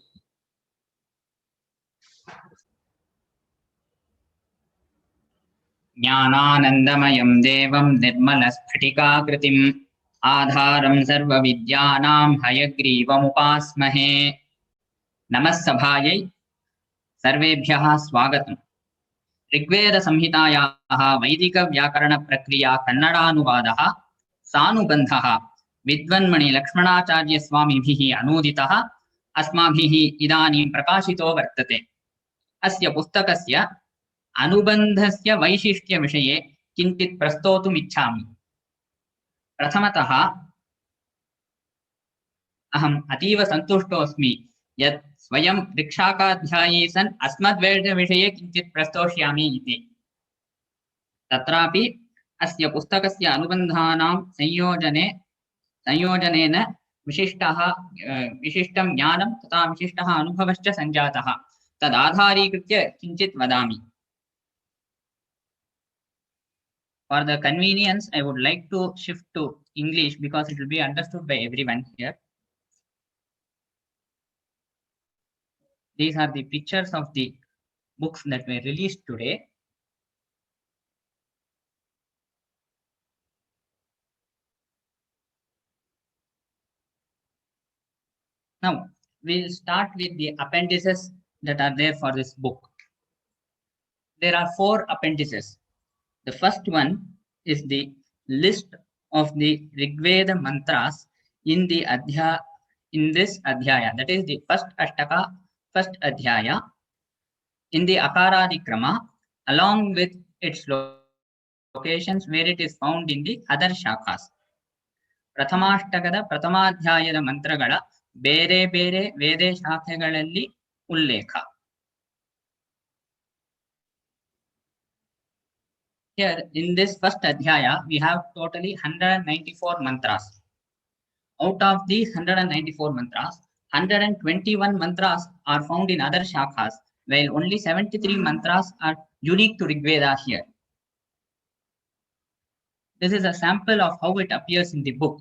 ಜ್ಞಾನಾನಂದಮಯಂ ದೇವಂ ನಿರ್ಮಲ ಸ್ಫಟಿಕಾಕೃತಿಂ ಆಧಾರಂ ಸರ್ವವಿದ್ಯಾನಾಂ ಹಯಗ್ರೀವಮುಪಾಸ್ಮಹೇ. ನಮಃ ಸಭಾಯೈ ಸರ್ವೇಭ್ಯಃ ಸ್ವಾಗತಂ. ಋಗ್ವೇದ ಸಂಹಿತಾಯಾಃ ವೈದಿಕ ವ್ಯಾಕರಣ ಪ್ರಕ್ರಿಯಾ ಕನ್ನಡಾನುವಾದಃ ಸಾನುಬಂಧಃ ವಿದ್ವನ್ಮಣಿ ಲಕ್ಷ್ಮಣಾಚಾರ್ಯ ಸ್ವಾಮಿಭಿಃ ಅನೂದಿತಃ अस्माभिः इदानीं प्रकाशितो वर्तते. अस्य पुस्तकस्य अनुबन्धस्य वैशिष्ट्यविषये किञ्चित् प्रस्तोतुम् इच्छामि. प्रथमतः अहम् अतीव सन्तुष्टोऽस्मि यत् स्वयं ऋक्शाकाध्यायी सन् अस्मद्वेदविषये किञ्चित् प्रस्तोष्यामि इति. तत्रापि अस्य पुस्तकस्य अनुबन्धानां संयोजनेन विशिष्टं ज्ञानं तथा विशिष्टः अनुभवश्च सञ्जातः. तदाधारीकृत्य किञ्चित् वदामि. For the convenience, I would like to shift to English because it will be understood by everyone here. These are the pictures of the books that were released today. Now, we'll start with the appendices that are there for this book. There are 4 appendices. The first one is the list of the Rigveda mantras in this adhyaya. That is the first ashtaka, first adhyaya in the akaradikrama, along with its locations where it is found in the other shakhas. ಪ್ರಥಮಾಷ್ಟಕದ ಪ್ರಥಮಾಧ್ಯಾಯದ ಮಂತ್ರಗಳ ಬೇರೆ ಬೇರೆ ವೇದ ಶಾಖೆಗಳಲ್ಲಿ ಉಲ್ಲೇಖ. Here in this first adhyaya we have totally 194 mantras. Out of these 194 mantras, 121 mantras are found in other shakhas, while only 73 mantras are unique to Rigveda here. This is a sample of how it appears in the book.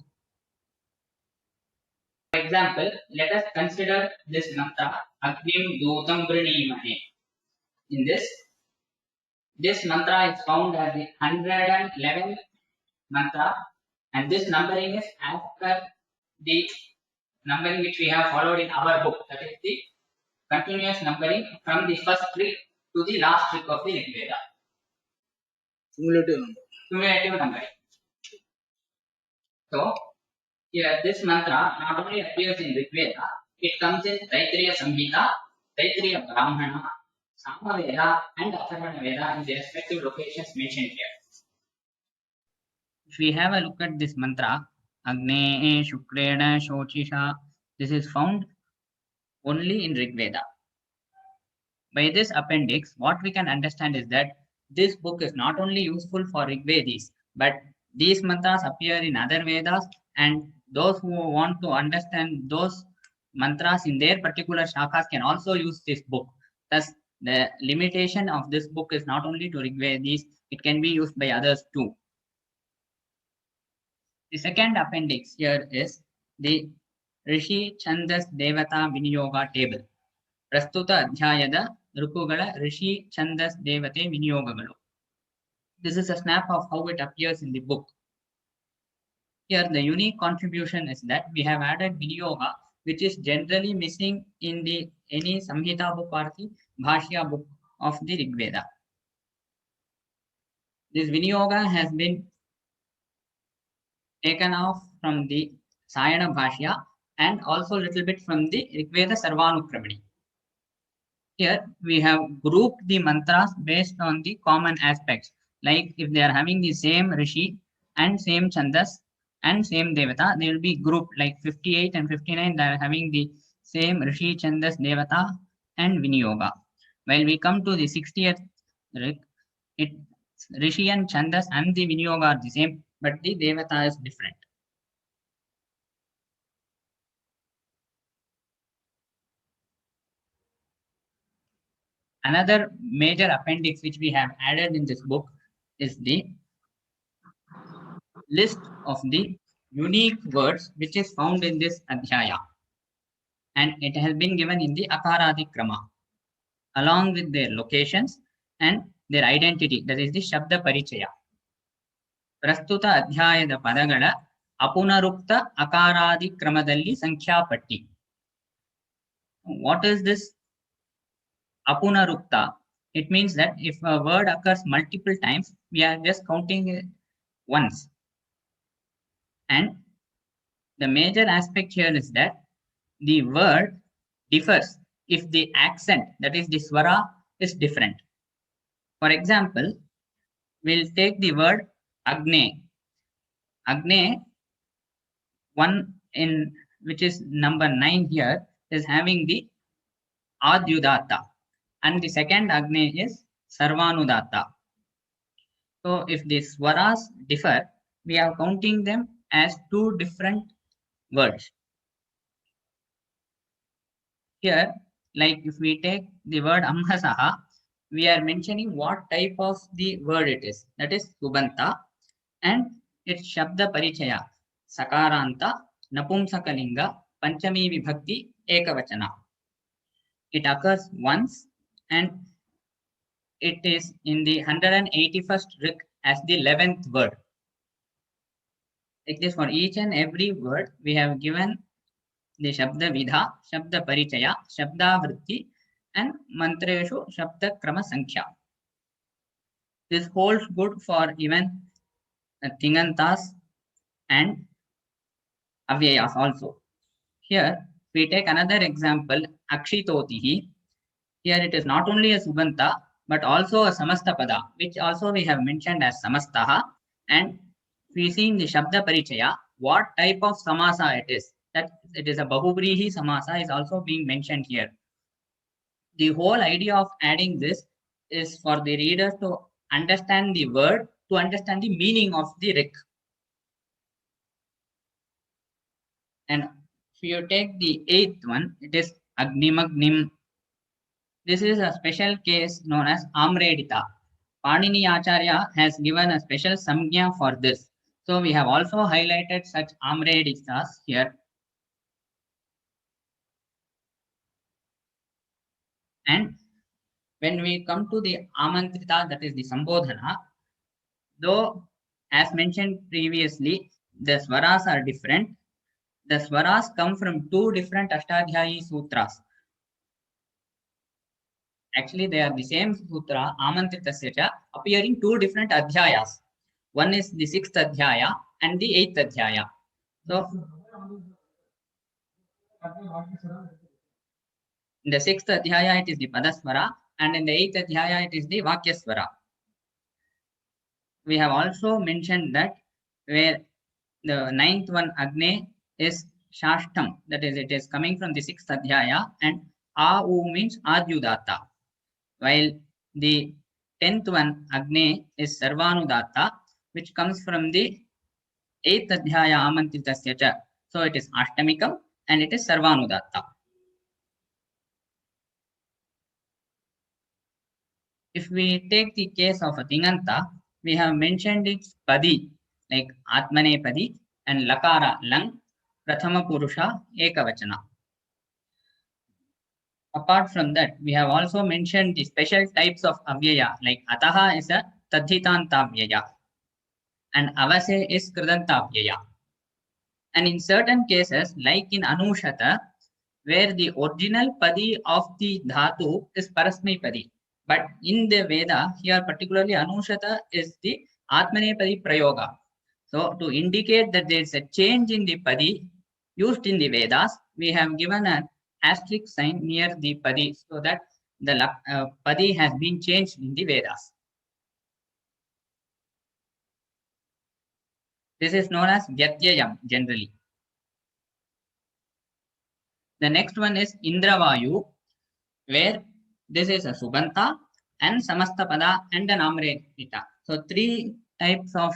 For example, let us consider this mantra Agnim Dutam Vrinimahe. In this mantra is found as the 111th mantra, and this numbering is as per the numbering which we have followed in our book. That is the continuous numbering from the first trick to the last trick of the Rigveda. Cumulative numbering. So, here this mantra not only appears in Rigveda, it comes in Taittiriya Samhita, Taittiriya Brahmana, Samaveda and Atharvana Veda in the respective locations mentioned here. If we have a look at this mantra, Agne Shukrena Shochisha, this is found only in Rigveda. By this appendix, what we can understand is that this book is not only useful for Rigvedis, but these mantras appear in other Vedas, and those who want to understand those mantras in their particular shakhas can also use this book. Thus, the limitation of this book is not only to Rigvedis, it can be used by others too. The second appendix here is the Rishi Chandas Devata Viniyoga table. Prastuta Adhyayada Rukugala Rishi Chandas Devate Viniyogagalu. This is a snap of how it appears in the book. Here, the unique contribution is that we have added Viniyoga, which is generally missing in the any Samhita book or the Bhashya book of the Rigveda. This Viniyoga has been taken off from the Sayana Bhashya and also a little bit from the Rigveda Sarvanukramani. Here we have grouped the mantras based on the common aspects, like if they are having the same Rishi and same Chandas and same Devata, they will be grouped like 58 and 59, they are having the same Rishi, Chandas, Devata and Viniyoga. While we come to the 60th Rig, it Rishi and Chandas and the Viniyoga are the same, but the Devata is different. Another major appendix which we have added in this book is the list of the unique words which is found in this adhyaya, and it has been given in the Akaradikrama along with their locations and their identity, that is the Shabda Parichaya. ಪ್ರಸ್ತುತ ಅಧ್ಯಾಯದ ಪದಗಳ ಅಪುನರುಕ್ತ ಅಕಾರಾದಿಕ್ರಮದಲ್ಲಿ ಸಂಖ್ಯಾಪಟ್ಟಿ. What is this apunarukta? It means that if a word occurs multiple times, we are just counting it once. And the major aspect here is that the word differs if the accent, that is the swara, is different. For example, we'll take the word Agne. Agne, one in which is number 9 here, is having the Adyudata, and the second Agne is Sarvanudata. So if the swaras differ, we are counting them as two different words. Here, like if we take the word Amhasaha, we are mentioning what type of the word it is, that is Subanta, and its Shabda Parichaya, Sakaranta, Napumsakalinga, Panchami Vibhakti, Ekavachana. It occurs once and it is in the 181st Rik as the 11th word. Like this, for each and every word, we have given the Shabda Vidha, Shabda Parichaya, Shabda Vritti, and Mantreshu Shabda Krama Sankhya. This holds good for even Tingantas and Avyayas also. Here, we take another example, Akshitotihi. Here it is not only a Subanta, but also a Samastapada, which also we have mentioned as Samastaha. And we see in the Shabda Parichaya what type of Samasa it is. That it is a Bahuvrihi Samasa is also being mentioned here. The whole idea of adding this is for the reader to understand the word, to understand the meaning of the Rik. And if you take the 8th one, it is Agnimagnim. This is a special case known as Amredita. Panini Acharya has given a special samgya for this. So we have also highlighted such Amreditas here. And when we come to the Amantrita, that is the Sambodhana, though as mentioned previously, the swaras are different. The swaras come from two different Ashtadhyayi sutras. Actually, they are the same sutra, Amantritasya, appearing two different adhyayas. One is the 6th adhyaya and the 8th adhyaya. So, in the 6th adhyaya, it is the Padaswara, and in the 8th adhyaya, it is the Vakyaswara. We have also mentioned that where the 9th one, Agne, is Shashtam, that is, it is coming from the 6th adhyaya, and Au means Adyudata. While the 10th one, Agne, is Sarvanudata, which comes from the 8th adhyaya Amantritasya cha. So it is Ashtamikam and it is Sarvanudata. If we take the case of a Tinganta, we have mentioned its Padi, like Atmane Padi and lakara lang, prathama purusha ekavachana. Apart from that, we have also mentioned the special types of avyaya, like ataha is a tadhitanta avyaya and avase is kridanta avyaya. And in certain cases, like in anushata, where the original padi of the dhatu is parasmai padi. But in the Veda, here particularly anushata is the atmanepadi prayoga. So to indicate that there is a change in the padi used in the Vedas, we have given an asterisk sign near the padi so that the padi has been changed in the Vedas. This is known as Vyatyayam generally. The next one is Indravayu, where this is a Subanta and Samastapada and an Amrita. So three types of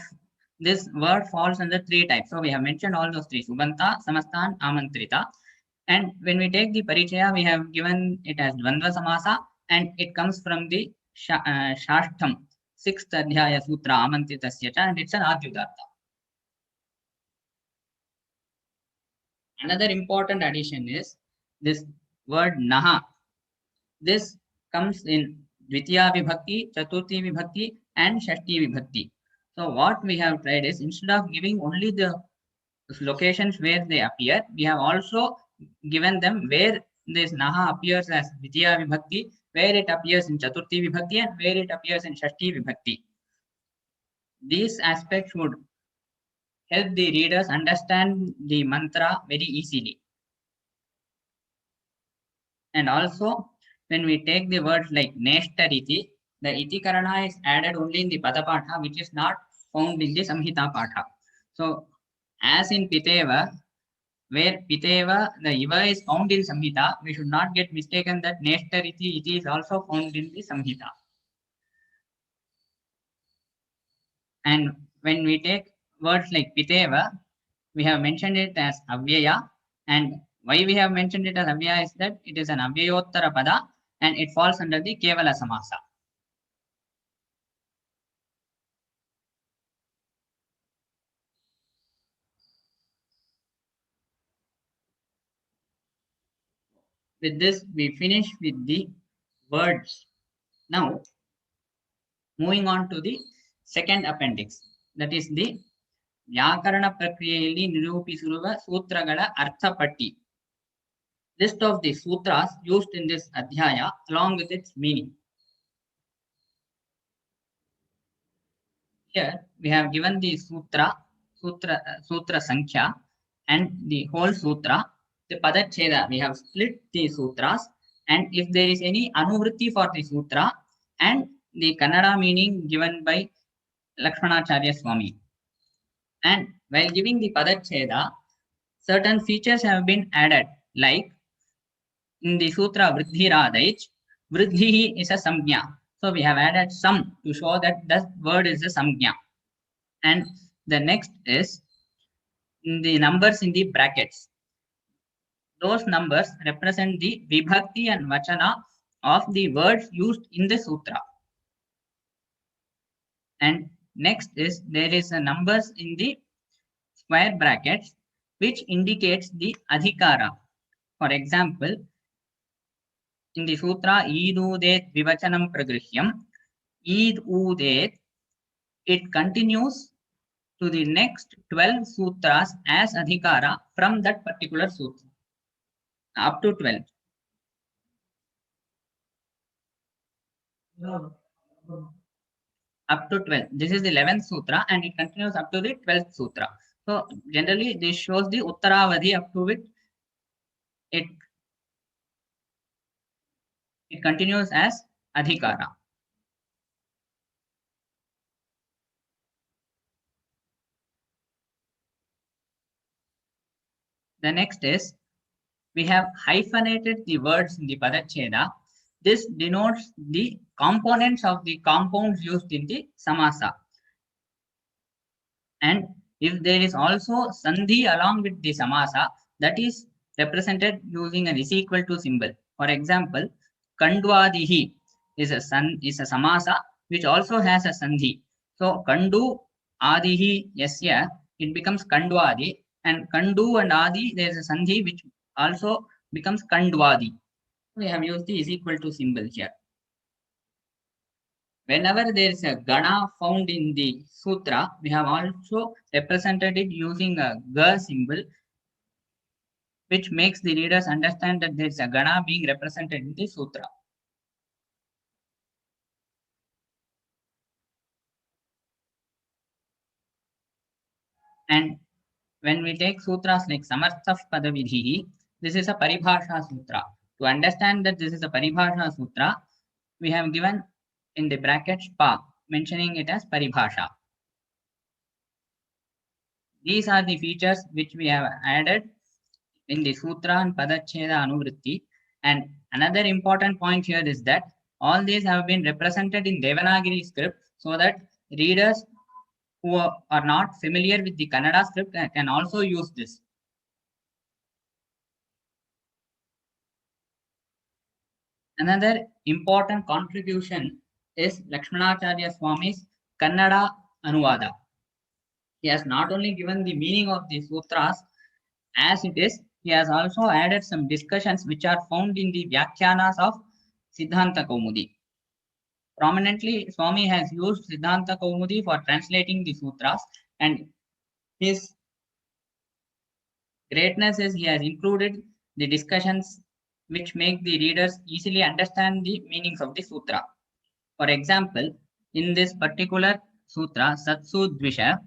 this word falls under three types. So we have mentioned all those three, Subanta, Samasta and Amantrita. And when we take the Parichaya, we have given it as Dvandva Samasa and it comes from the Shashtam, 6th Adhyaya Sutra Amantritasya and it's an Adyudartha. Another important addition is this word Naha. This comes in Dvitiya Vibhakti, Chaturthi Vibhakti and Shashti Vibhakti. So what we have tried is instead of giving only the locations where they appear, we have also given them where this Naha appears as Dvitiya Vibhakti, where it appears in Chaturthi Vibhakti and where it appears in Shashti Vibhakti. These aspects would help the readers understand the mantra very easily. And also, when we take the words like Neshtariti, the Itikarana is added only in the Padapatha, which is not found in the Samhita Patha. So, as in Piteva, where Piteva, the Iva is found in Samhita, we should not get mistaken that Neshtariti, it is also found in the Samhita. And when we take words like Piteva, we have mentioned it as Avyaya, and why we have mentioned it as Avyaya is that it is an Avyayottara Pada and it falls under the Kevala Samasa. With this, we finish with the words. Now, moving on to the second appendix, that is the Vyakarana Prakriyayalli Nirupisuruva Sutragala Artha Patti. List of the sutras used in this Adhyaya along with its meaning. Here we have given the sutra Sankhya and the whole sutra. The Padacheda, we have split the sutras, and if there is any Anuvritti for the sutra and the Kannada meaning given by Lakshmanacharya Swami. And while giving the Padacheda, certain features have been added, like in the Sutra Vriddhiradaich, Vriddhi is a Samjna. So we have added some to show that that word is a Samjna. And the next is in the numbers in the brackets. Those numbers represent the Vibhakti and Vachana of the words used in the Sutra. And next is there is a numbers in the square brackets which indicates the Adhikara. For example, in the Sutra, Id Udet Vivachanam Pragrihyam, Id Udet, it continues to the next 12 sutras as Adhikara from that particular sutra, up to 12. Up to 12. This is the 11th sutra and it continues up to the 12th sutra. So generally this shows the Uttaravadhi up to which it continues as Adhikara. The next is we have hyphenated the words in the Padacheda. This denotes the components of the compounds used in the Samasa. And if there is also Sandhi along with the Samasa, that is represented using an is equal to symbol. For example, Kandvadihi is a Samasa which also has a Sandhi. So Kandu Adihi Yasya it becomes Kandwadi, and Kandu and Adi, there is a Sandhi which also becomes Kandwadi. We have used the is equal to symbol here. Whenever there is a Gana found in the Sutra, we have also represented it using a Ga symbol, which makes the readers understand that there is a Gana being represented in the Sutra. And when we take sutras like Samartha Padavidhi, this is a Paribhasha Sutra. To understand that this is a Paribhasha Sutra, we have given in the brackets Pa, mentioning it as Paribhasha. These are the features which we have added in the Sutra and Padacheda Anuvritti. And another important point here is that all these have been represented in Devanagari script so that readers who are not familiar with the Kannada script can also use this. Another important contribution is Lakshmanacharya Swami's Kannada Anuvada. He has not only given the meaning of the sutras as it is, he has also added some discussions which are found in the Vyakhyanas of Siddhanta Kaumudi. Prominently, Swami has used Siddhanta Kaumudi for translating the sutras, and his greatness is he has included the discussions which make the readers easily understand the meanings of the sutra. For example, in this particular sutra, Satsu Dvisha,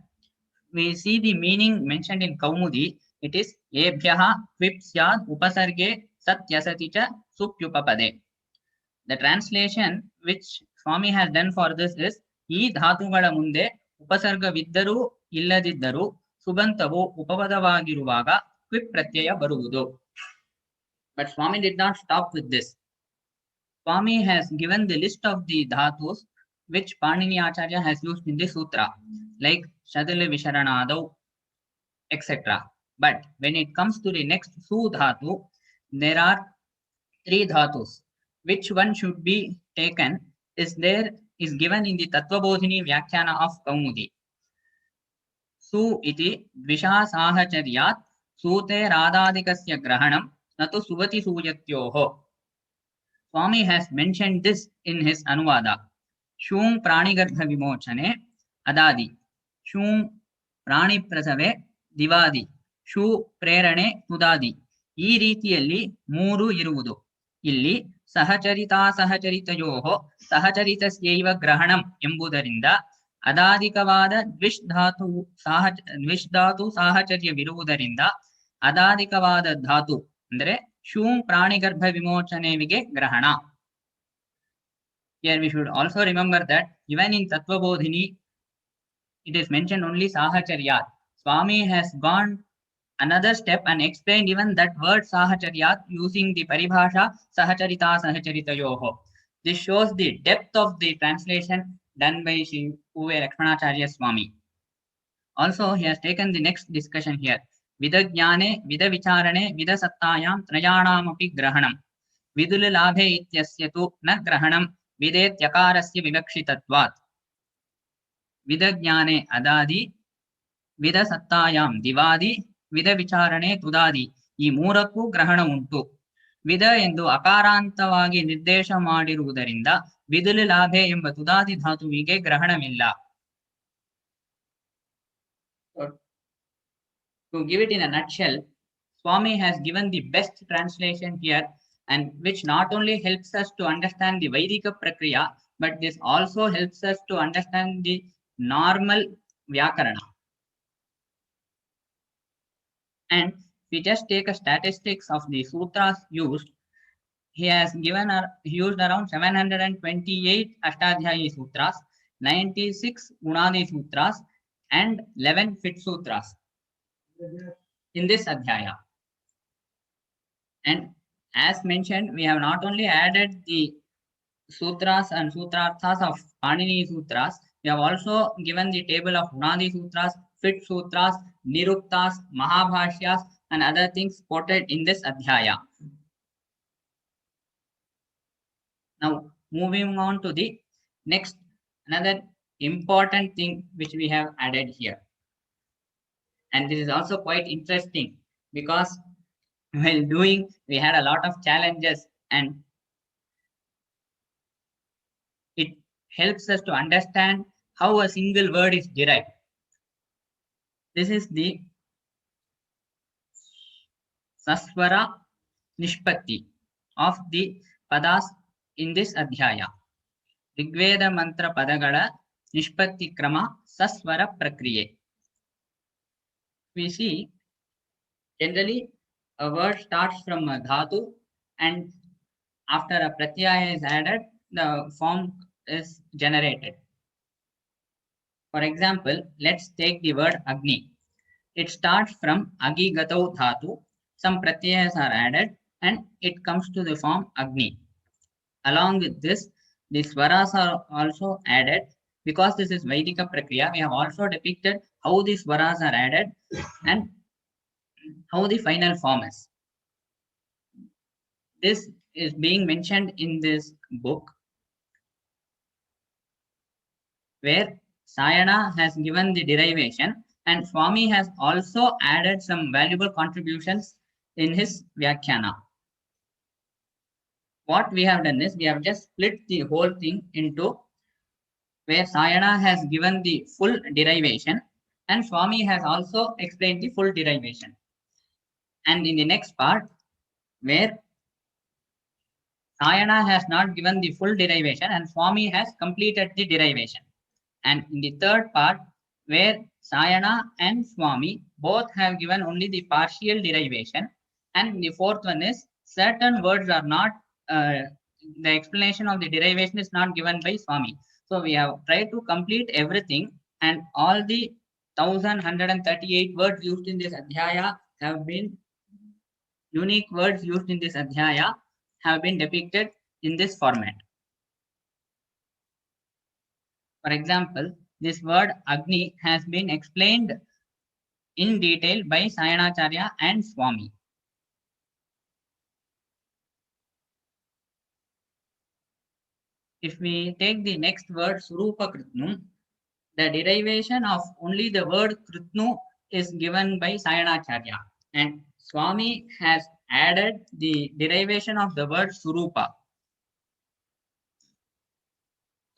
we see the meaning mentioned in Kaumudi. It is Ebhyaha Kvipsyad Upasarge Satyasati cha Supyupapade. The translation which Swami has done for this is E Dhatugala Munde Upasarga Viddaru Illadiddaru Subantavu Upavadavagiruvaga Kvip Pratyaya Baruvudu. But Swami did not stop with this. Swami has given the list of the dhatus which Panini Acharya has used in the sutra, like Shadala Visharanadau, etc. But when it comes to the next Su dhatu, there are three dhatus. Which one should be taken is given in the Tattvabodhini Vyakhyana of Kaumudi. Su iti Dvisha Sahacharyat Sute Radadikasya Grahanam Natu Suvati Suyatyoho. Swami has mentioned this in his Anuvada. Shum Pranigarbha Vimochane Adadi. Shum Prani Prasave Divadi. Shu Prerane Tudadi. ಈ ರೀತಿಯಲ್ಲಿ ಮೂರು ಇರುವುದು. ಇಲ್ಲಿ ಸಹಚರಿತಾ ಸಹಚರಿತಯೋಹೋ ಸಹಚರಿತಸ್ಯೈವ ಗ್ರಹಣಂ ಎಂಬುದರಿಂದ ಅದಾಧಿಕವಾದ ದ್ವಿಷ್ ಧಾತು ಸಾಹಚರ್ಯವಿರುವುದರಿಂದ ಅದಾಧಿಕವಾದ ಧಾತು ಅಂದರೆ ಶೂಂ ಪ್ರಾಣಿಗರ್ಭ ವಿಮೋಚನೆವಿಗೆ ಗ್ರಹಣ. Here we should also remember that even in Tattvabodhini, it is mentioned only Sahacharyat. Swami has gone another step and explained even that word Sahacharyat using the Paribhasha Sahacharita Sahacharitayoho. This shows the depth of the translation done by Sri U.Ve.Lakshmanacharya Swami. Also, he has taken the next discussion here. Vidajnane, Vidavicharane, Vidasattayam, Trayanamapi Grahanam. Vidula Labhe Ityasya tu na Grahanam, Videtyakarasya Vivakshitatvat. Vidajnane Adadi, Vidasattayam Divadi, Vidavicharane Tudadi. ಈ ಮೂರಕ್ಕೂ ಗ್ರಹಣ ಉಂಟು. ವಿಧ ಎಂದು ಅಕಾರಾಂತವಾಗಿ ನಿರ್ದೇಶ ಮಾಡಿರುವುದರಿಂದ ವಿದುಲು ಲಾಭೆ ಎಂಬ ತುದಾದಿ ಧಾತುವಿಗೆ ಗ್ರಹಣವಿಲ್ಲ. To give it in a nutshell, Swami has given the best translation here, and which not only helps us to understand the Vaidika Prakriya, but this also helps us to understand the normal Vyakarana. And we just take a statistics of the sutras used. He has used around 728 Ashtadhyayi sutras, 96 Gunadi sutras, and 11 Fit sutras in this adhyaya. And as mentioned, we have not only added the sutras and sutrarthas of Panini sutras, we have also given the table of Gunadi sutras, Fit sutras, Niruktas, Mahabhashyas, and other things quoted in this adhyaya. Now, moving on to the next, another important thing which we have added here. And this is also quite interesting because while doing, we had a lot of challenges, and it helps us to understand how a single word is derived. This is the Saswara Nishpatti of the Padas in this Adhyaya. Rigveda Mantra Padagala Nishpatti Krama Saswara Prakriya. We see generally a word starts from a dhatu, and after a pratyaya is added, the form is generated. For example, let's take the word Agni. It starts from Agi Gatau Dhatu, some pratyayas are added, and it comes to the form Agni. Along with this, the swaras are also added. Because this is Vaidika Prakriya, we have also depicted how the swaras are added and how the final form is. This is being mentioned in this book, where Sayana has given the derivation and Swami has also added some valuable contributions in his Vyakhyana. What we have done is we have just split the whole thing into where Sayana has given the full derivation and Swami has also explained the full derivation. And in the next part, where Sayana has not given the full derivation and Swami has completed the derivation. And in the third part, where Sayana and Swami both have given only the partial derivation, and the fourth one is certain words are not, the explanation of the derivation is not given by Swami. So we have tried to complete everything, and all the 1138 words used in this Adhyaya have been unique words used in this Adhyaya have been depicted in this format. For example, this word Agni has been explained in detail by Sayanacharya and Swami. If we take the next word Surupa Krutnum, the derivation of only the word Krutnu is given by Sayanacharya, and Swami has added the derivation of the word Surupa.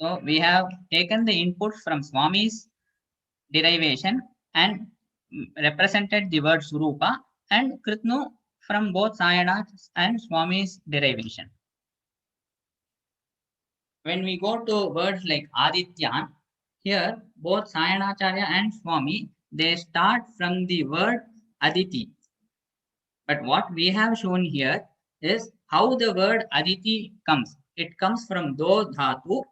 So we have taken the inputs from Swami's derivation and represented the word Surupa, and Krutnu from both Sayana and Swami's derivation. When we go to words like Adityan, here both Sayanacharya and Swami, they start from the word Aditi. But what we have shown here is how the word Aditi comes. It comes from Do Dhatu.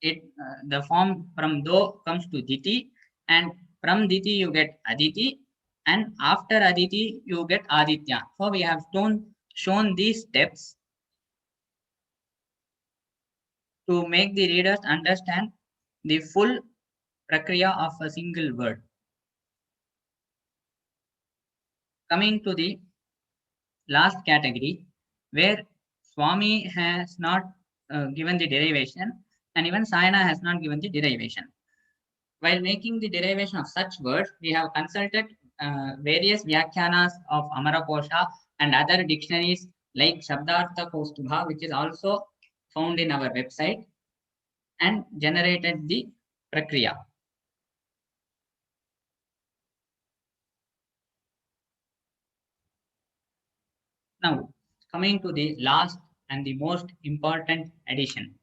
The form from Do comes to Diti, and from Diti you get Aditi, and after Aditi you get Aditya. So we have shown these steps to make the readers understand the full prakriya of a single word. Coming to the last category, where Swami has not given the derivation, and even Sayana has not given the derivation. While making the derivation of such words, we have consulted various Vyakhyanas of Amaraposha and other dictionaries like Shabdartha Kaustubha, which is also found in our website, and generated the prakriya. Now, coming to the last and the most important addition.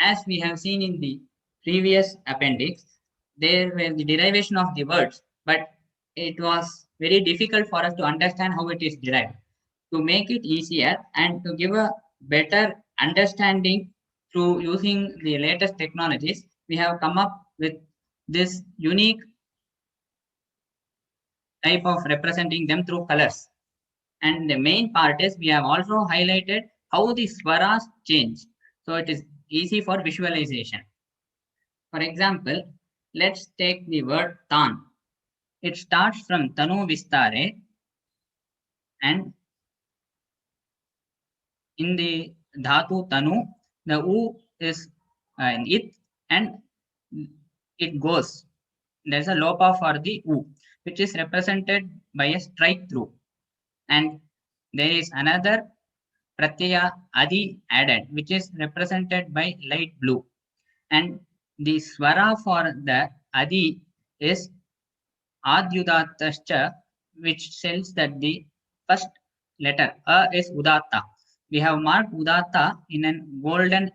As we have seen in the previous appendix, there were the derivation of the words, but it was very difficult for us to understand how it is derived. To make it easier and to give a better understanding through using the latest technologies, we have come up with this unique type of representing them through colors. And the main part is we have also highlighted how the swaras change. So it is easy for visualization. For example, let's take the word tan. It starts from tanu vistare, and in the dhatu tanu, the u is an it, and it goes. there's a lopa for the U, which is represented by a strike through. And there is another pratyaya adi added, which is represented by light blue. And the swara for the adi is adyudatascha, which tells that the first letter a is udatta. We have marked udatta in a golden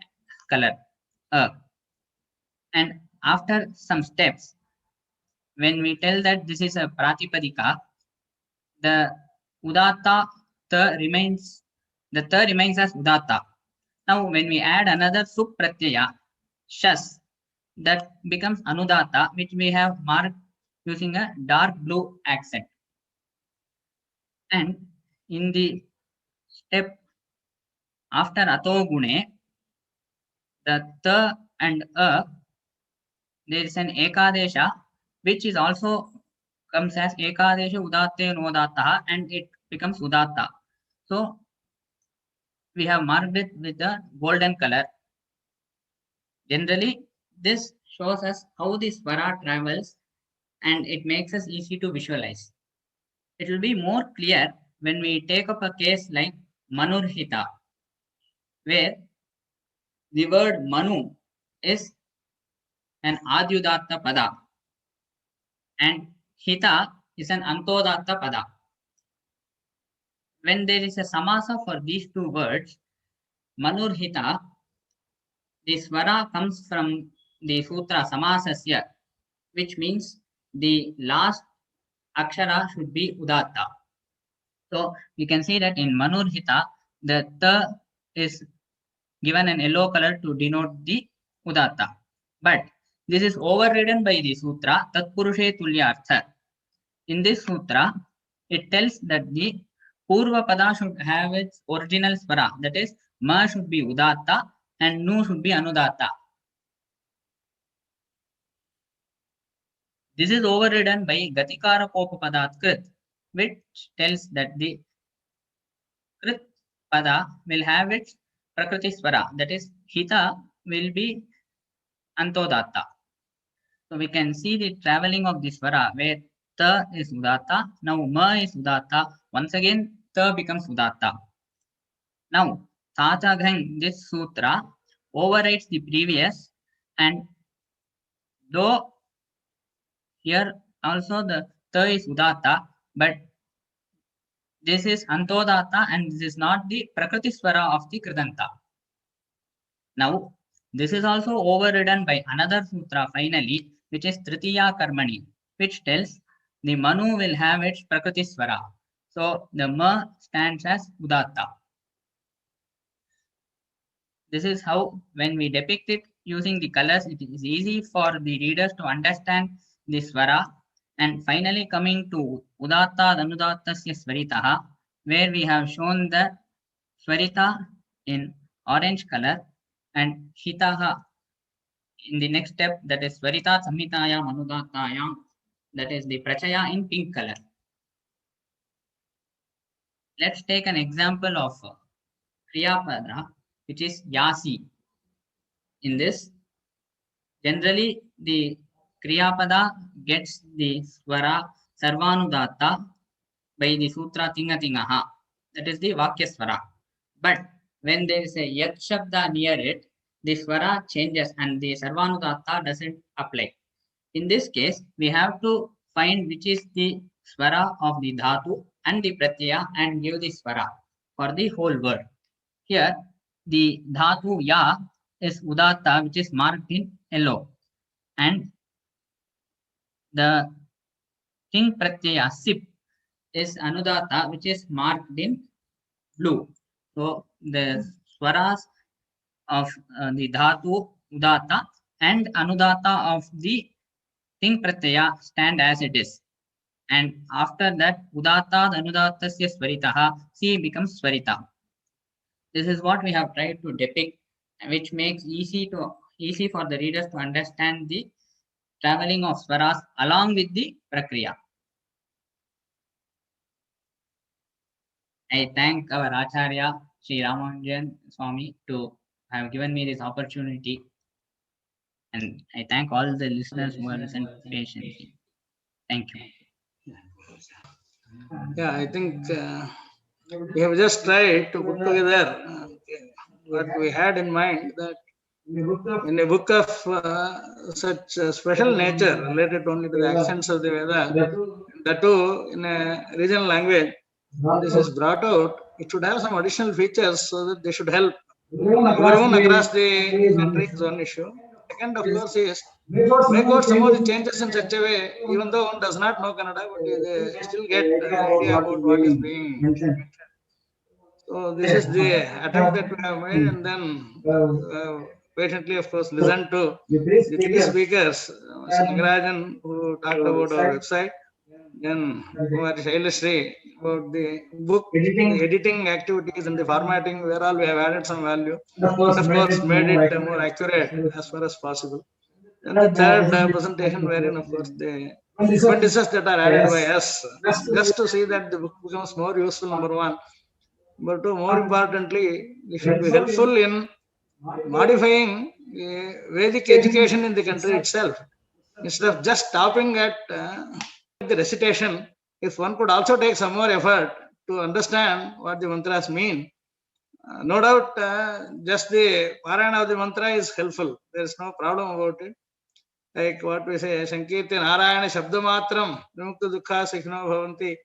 color. And after some steps, when we tell that this is a pratipadika, the udatta the remains as udatta. Now, when we add another sup pratyaya, shas, that becomes anudatta, which we have marked using a dark blue accent. And in the step after atogune, the ta and a, there is an ekadesha, which is also comes as ekadesha udatte nodatta, and it becomes udatta. So we have marked it with the golden color. Generally, this shows us how the swara travels, and it makes us easy to visualize. It will be more clear when we take up a case like Manurhita, where the word Manu is an Adyudatta pada and Hita is an Antodatta pada. When there is a samasa for these two words, Manurhita, the swara comes from the sutra samasasya, which means the last akshara should be udatta. So you can see that in Manurhita, the ta is given an yellow color to denote the udatta. But this is overridden by the sutra Tatpurushe Tulyartha. In this sutra, it tells that the Purva Pada should have its original swara, that is, Ma should be udatta and Nu should be anudatta. This is overridden by Gatikara Kopapadat Krit, which tells that the Krit Pada will have its Prakriti Swara, that is, Hita will be Antodatta. So we can see the traveling of the Swara where Ta is Udatta, now Ma is Udatta, once again Ta becomes Udatta. Now, Tathaghang, this sutra overrides the previous, and though here also the Ta is Udatta, but this is Antodatta and this is not the Prakriti Swara of the Kridanta. Now, this is also overridden by another sutra finally, which is Tritiya Karmani, which tells the Manu will have its Prakriti Swara. So, the Ma stands as Udatta. This is how, when we depict it using the colors, it is easy for the readers to understand the Swara. And finally, coming to Udatta Danudattasya Swaritaha, where we have shown the Swarita in orange color and Hitaha in the next step, that is Swarita Samhitayam Anudattayam, that is the Prachaya in pink color. Let's take an example of Kriyapada, which is Yasi. In this, generally the Kriyapada gets the Swara Sarvanudatta by the Sutra Tingatingaha, that is the Vakya Swara. But when there is a Yat Shabda near it, the Swara changes and the Sarvanudatta doesn't apply. In this case, we have to find which is the Swara of the Dhatu and the Pratyaya and give the Swara for the whole word. Here, the Dhatu Ya is Udatta, which is marked in yellow, and the Ting Pratyaya Sip is Anudatta, which is marked in blue. So the Swaras of the Dhatu Udatta and Anudatta of the Ting Pratyaya stand as it is. And after that, Udatta Anudattasya Swaritaha, C becomes Swarita. This is what we have tried to depict, which makes easy for the readers to understand the traveling of swaras along with the prakriya. I thank our Acharya Sri Ramanujan Swami to have given me this opportunity. And I thank all the listeners who have listened patiently. Thank you. Yeah, I think we have just tried to put together what we had in mind, that in a book of such special nature related only to the accents of the Veda, that too in a regional language, this is brought out, it should have some additional features so that they should help everyone across the country is one issue. Second, of course, is make out some of the changes in such a way, even though one does not know Kannada, but they still get idea about what is being mentioned. So this is the attempt that we have made, and then patiently, of course, listen to the three speakers, Mr. Nagarajan, who talked about our website, then Shailasree about the book, the editing activities and the formatting, where all we have added some value, and of course made it more accurate as far as possible. And the third presentation, wherein of course the appendices that are added by us, just to see that the book becomes more useful, number one. Number two, more importantly, we should be helpful in modifying Vedic education in the country itself. Instead of just stopping at the recitation, if one could also take some more effort to understand what the mantras mean, no doubt just the parayana of the mantra is helpful. There is no problem about it. Like what we say, Sankirti Narayana Shabdamatram, Vimukta Dukha Sikhno Bhavanti.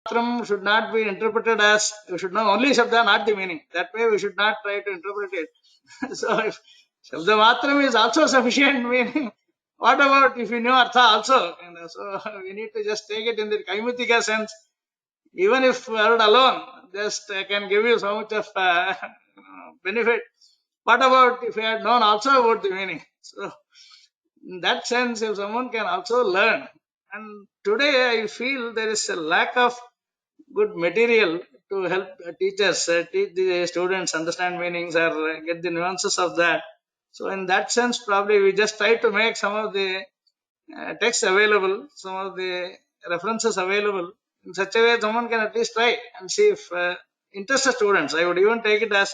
Matram should not be interpreted as, we should know only Shabda, not the meaning. That way we should not try to interpret it. So if Shabda Matram is also sufficient meaning, what about if we know Artha also? So we need to just take it in the Kaimutika sense. Even if word alone just can give you so much of benefit. What about if we had known also about the meaning? So in that sense, if someone can also learn, and today I feel there is a lack of good material to help teachers teach the students understand meanings or get the nuances of that. So in that sense, probably we just try to make some of the text available, some of the references available in such a way someone can at least try and see if interested students. I would even take it as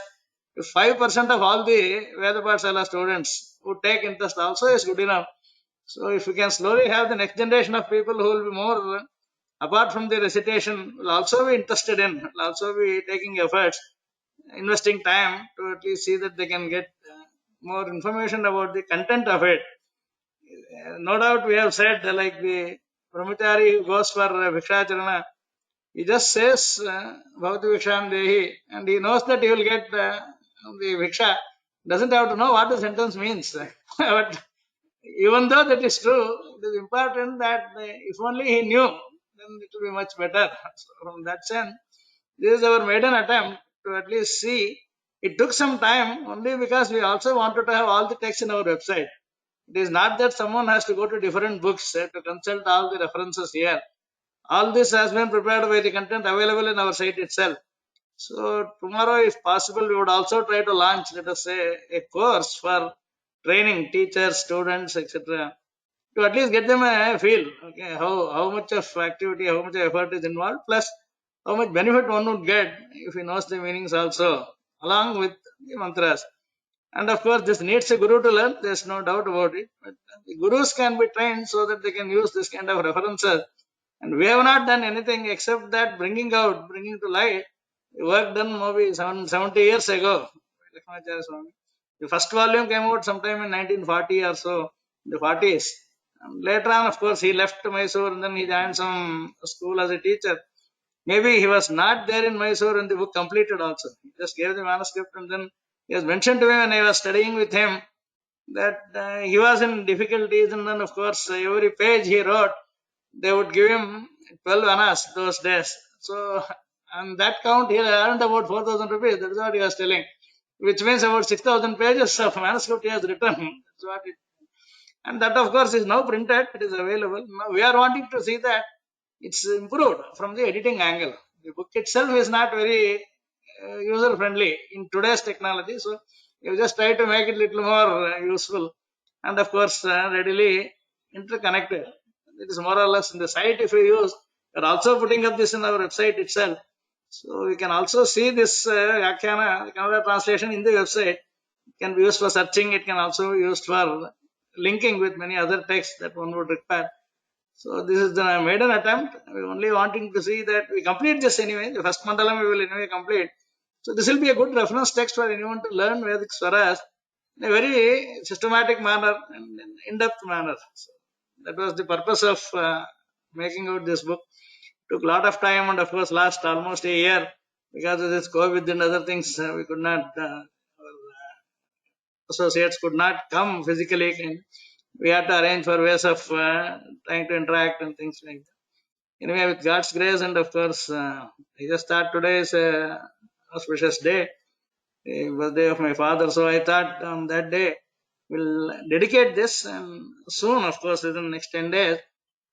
if 5% of all the Veda Pathshala students who take interest also is good enough. So if we can slowly have the next generation of people who will be more, apart from the recitation, will also be interested in, will also be taking efforts, investing time to at least see that they can get more information about the content of it. No doubt we have said like the brahmachari who goes for Vikshacharana, he just says Bhavati Viksham Dehi, and he knows that he will get the Viksha, doesn't have to know what the sentence means. But even though that is true, it is important that if only he knew, then it will be much better. So from that sense, this is our maiden attempt to at least see. It took some time only because we also wanted to have all the text in our website. It is not that someone has to go to different books to consult all the references here. All this has been prepared by the content available in our site itself. So tomorrow, if possible, we would also try to launch, let us say, a course for training teachers, students, etc., to at least get them a feel, okay, how much of activity, how much effort is involved, plus how much benefit one would get if he knows the meanings also, along with the mantras. And of course, this needs a guru to learn, there's no doubt about it. But the gurus can be trained so that they can use this kind of references. And we have not done anything except that bringing to light the work done maybe 70 years ago. The first volume came out sometime in 1940 or so, the 40s. And later on, of course, he left Mysore and then he joined some school as a teacher. Maybe he was not there in Mysore when the book completed also. He just gave the manuscript, and then he has mentioned to me when I was studying with him that he was in difficulties, and then of course every page he wrote, they would give him 12 annas those days. So on that count he earned about 4,000 rupees. That is what he was telling, which means about 6,000 pages of manuscript he has written. That's what it, and that of course is now printed, it is available. Now we are wanting to see that it's improved from the editing angle. The book itself is not very user friendly in today's technology, so you just try to make it little more useful, and of course readily interconnected. It is more or less in the site. If we use, we are also putting up this in our website itself, so we can also see this Vyakhyana, the Kannada translation in the website. can be used for searching. It can also be used for linking with many other texts that one would require. So this is the maiden attempt. We're only wanting to see that we complete this anyway. The first mandalam we will anyway complete. So this will be a good reference text for anyone to learn Vedic swaras in a very systematic manner and in-depth manner. So that was the purpose of making out this book. Took a lot of time, and of course last almost a year because of this COVID and other things. We could not, our associates could not come physically, and we had to arrange for ways of trying to interact and things like that. Anyway, with God's grace, and of course, I just thought today is a auspicious day, the birthday of my father. So I thought on that day we'll dedicate this, and soon, of course, within the next 10 days,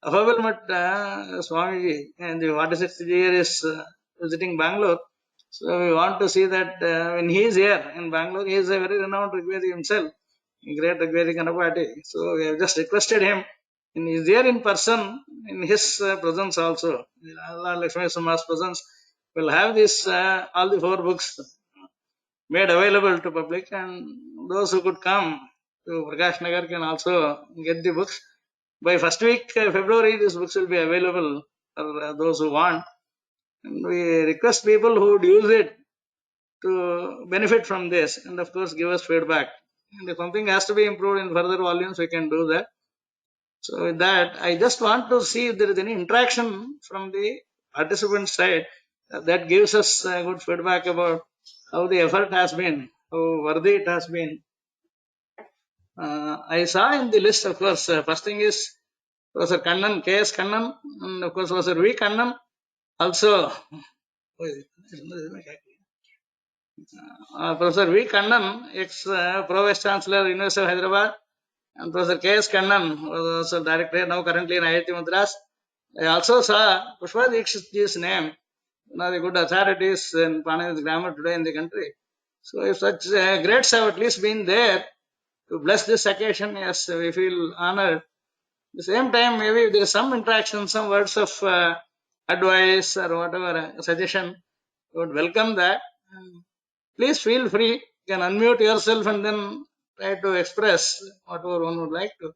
Swamiji and the 46th year is visiting Bangalore. So we want to see that when he is here in Bangalore, he is a very renowned Rigvedi himself, a great Rigvedi Ghanapati. So we have just requested him, and he is there in person, in his presence also. Allah Lakshmi Sama's presence will have this all the 4 books made available to public, and those who could come to Prakash Nagar can also get the books. By first week February, these books will be available for those who want. And we request people who would use it to benefit from this, and of course give us feedback. And if something has to be improved in further volumes, we can do that. So with that, I just want to see if there is any interaction from the participant side that gives us good feedback about how the effort has been, how worthy it has been. I saw in the list, of course, first thing is Professor Kannan, K.S.Kannan, and of course Professor V.Kannan. Also, Professor V.Kannan, ex-Pro Vice Chancellor, University of Hyderabad, and Professor K.S.Kannan was also director now currently in IIT Madras. I also saw Pushpa Dikshitji's name, one of the good authorities in Panini's grammar today in the country. So if such greats have at least been there to bless this occasion, yes, we feel honored. At the same time, maybe if there is some interaction, some words of advice or whatever, suggestion, we would welcome that. Please feel free. You can unmute yourself and then try to express whatever one would like to.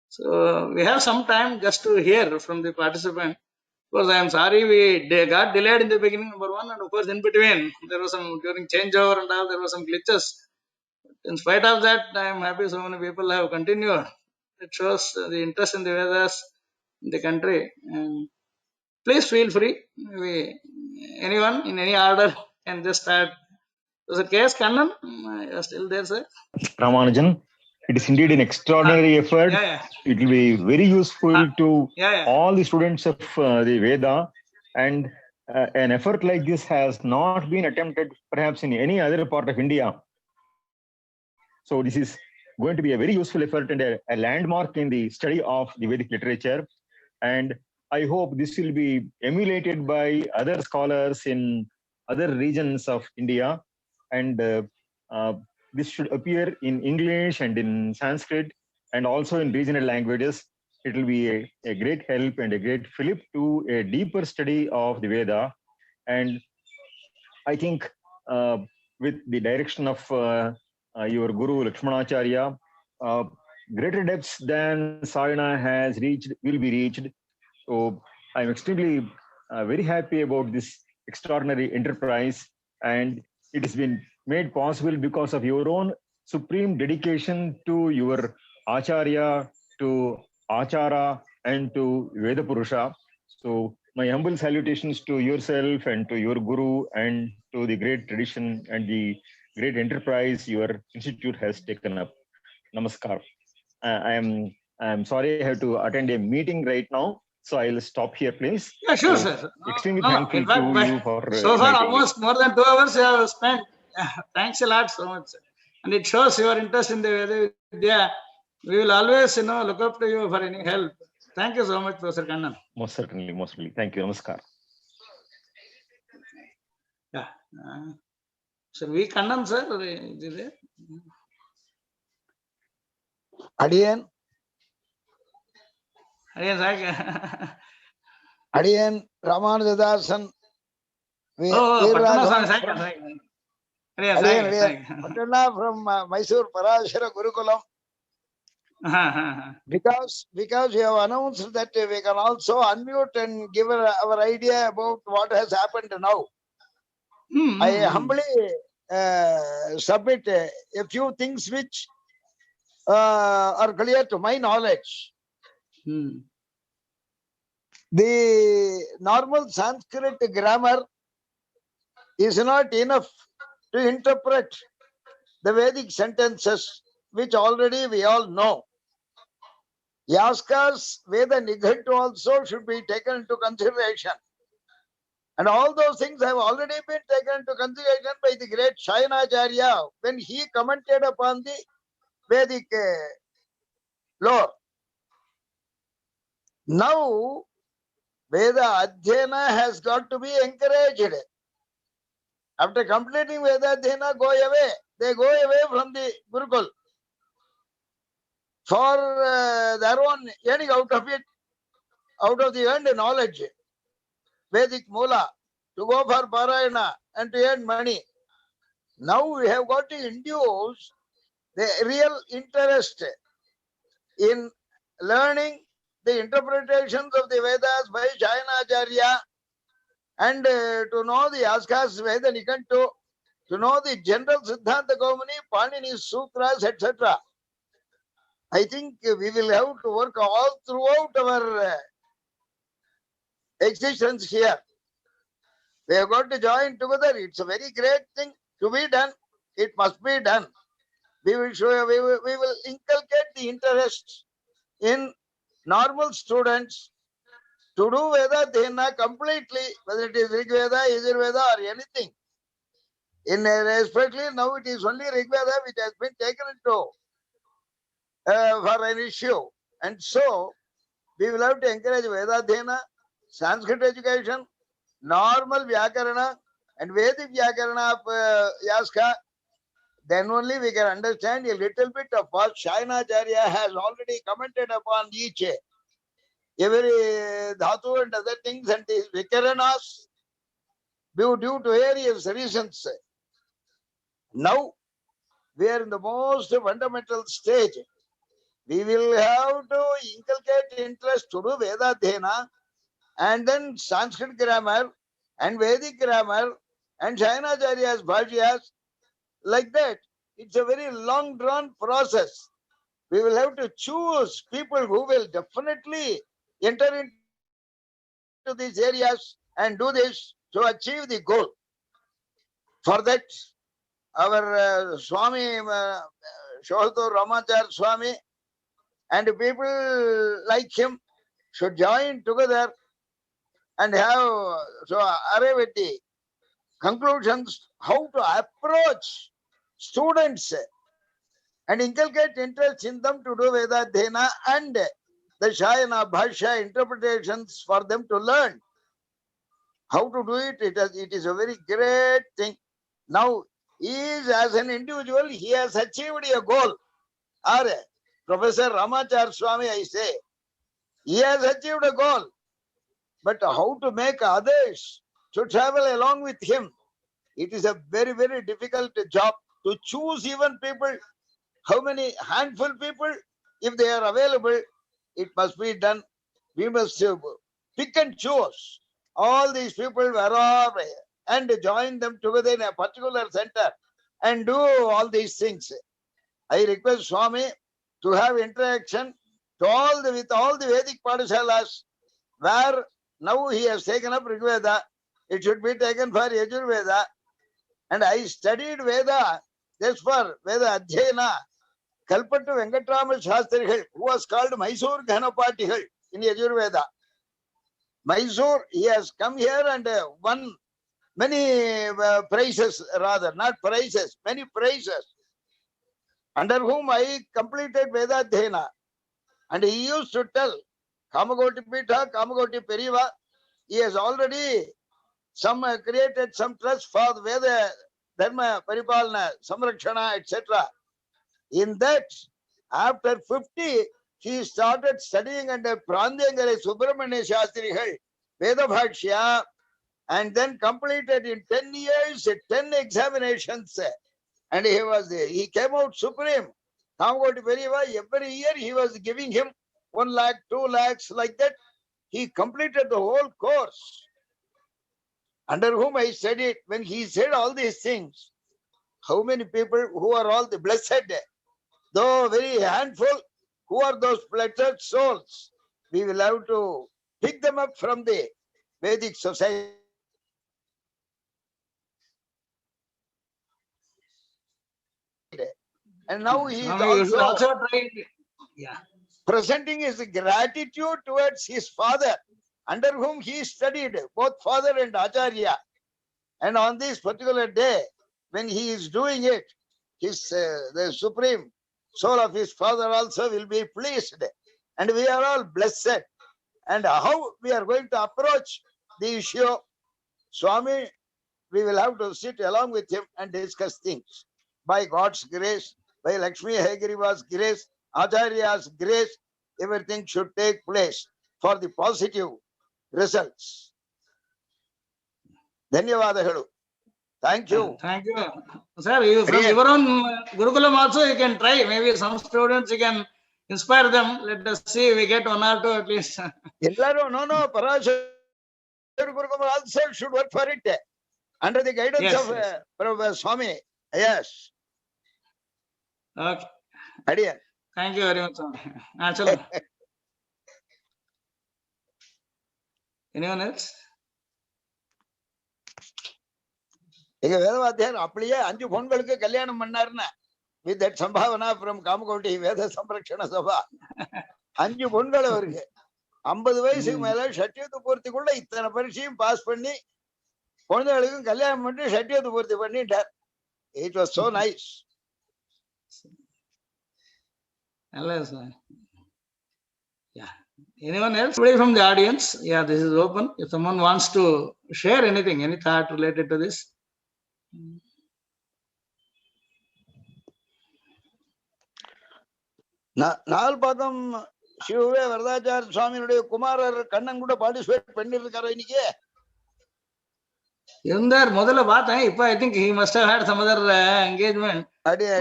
So we have some time just to hear from the participant. Of course, I am sorry we got delayed in the beginning, number one, and of course in between there was some, during changeover and all, there were some glitches. In spite of that, I am happy so many people have continued. It shows the interest in the Vedas in the country. And please feel free. Anyone in any order can just start. So, K.S.Kannan, you are still there, sir? Ramanujan, it is indeed an extraordinary effort. It will be very useful to all the students of the Veda, and an effort like this has not been attempted perhaps in any other part of India. So this is going to be a very useful effort and a landmark in the study of the Vedic literature. And I hope this will be emulated by other scholars in other regions of India. And this should appear in English and in Sanskrit and also in regional languages. It will be a great help and a great fillip to a deeper study of the Veda. And I think with the direction of your Guru Lakshmanacharya, greater depths than Sayana has reached will be reached. So I'm extremely very happy about this extraordinary enterprise, and it has been made possible because of your own supreme dedication to your Acharya, to Achara, and to Veda Purusha. So my humble salutations to yourself and to your Guru and to the great tradition and the great enterprise your institute has taken up. Namaskar. I am sorry I have to attend a meeting right now, so I'll stop here, please. Yeah, sure, sir. Extremely thankful in fact, to you for so far inviting almost more than 2 hours you have spent. Thanks a lot so much, sir. And it shows your interest in the Veda Vidya. We will always, look up to you for any help. Thank you so much, Professor Kannan. Most certainly, most certainly. Thank you. Namaskar. Yeah. Sir, V. Kannan, sir, is he there? Adiyan Ramanujan Pattanna Swami, Patana from Mysore Parashara Gurukulam. Because we have announced that we can also unmute and give our idea about what has happened now. I humbly submit a few things which are clear to my knowledge. The normal Sanskrit grammar is not enough to interpret the Vedic sentences, which already we all know. Yaska's Veda Nighantu also should be taken into consideration. And all those things have already been taken into consideration by the great Shayanacharya when he commented upon the Vedic lore. Now, Veda Adhyana has got to be encouraged. After completing Veda Adhyana, go away. They go away from the Gurukul for their own earning out of it, out of the earned knowledge, Vedic Moola, to go for Parayana and to earn money. Now we have got to induce the real interest in learning the interpretations of the Vedas by Shayanacharya and to know the Yaska's Veda Nikantu, to know the general Siddhanta Kaumani, Panini's Sutras, etc. I think we will have to work all throughout our existence here. We have got to join together. It's a very great thing to be done. It must be done. We will inculcate the interest in normal students to do Veda Dhyana completely, whether it is Rigveda, Yajurveda or anything. Especially now it is only Rigveda which has been taken into for an issue. And so we will have to encourage Veda Dhyana, Sanskrit education, normal Vyakarana and Vedic Vyakarana of Yaska. Then only we can understand a little bit of what Shayanacharya has already commented upon each. Every dhatu and other things and these vikaranas due to various reasons. Now we are in the most fundamental stage. We will have to inculcate interest to do Veda Dhyana and then Sanskrit grammar and Vedic grammar and Shayanacharya's bhashyas. Like that, it's a very long drawn process. We will have to choose people who will definitely enter into these areas and do this to achieve the goal. For that, our Swami, Shohato Ramachar Swami, and people like him should join together and have, arrive at the conclusions how to approach students and inculcate interest in them to do Veda Dhyana and the Shayana Bhashya interpretations for them to learn. How to do it, it is a very great thing. Now, he is as an individual, he has achieved a goal. Professor Ramachar Swami, I say, he has achieved a goal. But how to make others to travel along with him, it is a very, very difficult job to choose even people. How many handful people, if they are available, it must be done. We must pick and choose all these people where are and join them together in a particular center and do all these things. I request Swami to have interaction to with all the Vedic Padashalas where now he has taken up Rigveda. It should be taken for Yajurveda. And I studied Veda just for Veda Adhyana. Kalpattu Venkatramal Shastrihal, who was called Mysore Ghanapati in Yajurveda. Mysore, he has come here and won many prizes, rather, not prizes, many prizes, under whom I completed Veda Adhyana. And he used to tell, Kamagoti Pitha, Kamagoti Periva, he has already created some trust for the Veda, Dharma, Paripalana, Samrakshana, etc. In that, after 50, he started studying under Prandhyangare Subramanya Shastri Veda Bhashya and then completed in 10 years, 10 examinations. And he came out supreme. Every year he was giving him 1 lakh, 2 lakhs, like that. He completed the whole course. Under whom I studied, when he said all these things, how many people who are all the blessed, though very handful, who are those blessed souls? We will have to pick them up from the Vedic society. And now he is also presenting his gratitude towards his father, under whom he studied, both father and Acharya. And on this particular day, when he is doing it, the supreme soul of his father also will be pleased. And we are all blessed. And how we are going to approach the issue, Swami, we will have to sit along with him and discuss things. By God's grace, by Lakshmi Hegriva's grace, Acharya's grace, everything should take place for the positive results. Dhanyavadahalu. Thank you. Thank you. Sir, from your own Gurukulam also you can try. Maybe some students you can inspire them. Let us see, we get 1 or 2 at least. No, Parashar Gurukulam also should work for it. Under the guidance of Swami. Yes. Okay. Adiyan. Thank you very much. Anyone else? எங்க வேதவாத்தியார் அப்படியே 5 பொண்களுக்கு கல்யாணம் பண்ணாருன்னா, with that சம்பாவனா from Kamakoti வேத சம்ரக்ஷண சபா, 5 பொண்கள் அவருக்கு 50 வயசுக்கு மேல ஷட்யத்து பூர்த்திக்குள்ள இத்தனை பரீட்சையும் pass பண்ணி குழந்தைகளுக்கும் கல்யாணம் பண்ணி ஷட்யத்து பூர்த்தி பண்ணிட்டார். It was so nice. Hello, sir. Yeah. Anyone else? Somebody from the audience? Yeah, this is open. If someone wants to share anything, any thought related to this. நால்பாதம் சிவவே Varadachara சுவாமியுடைய குமாரர் கண்ணன் கூட பார்ட்டிசிபேட் பண்ணிருக்காரு இன்னைக்கு. இருந்தார், முதல்ல பார்த்தேன். இப்ப I think he must have had some other engagement.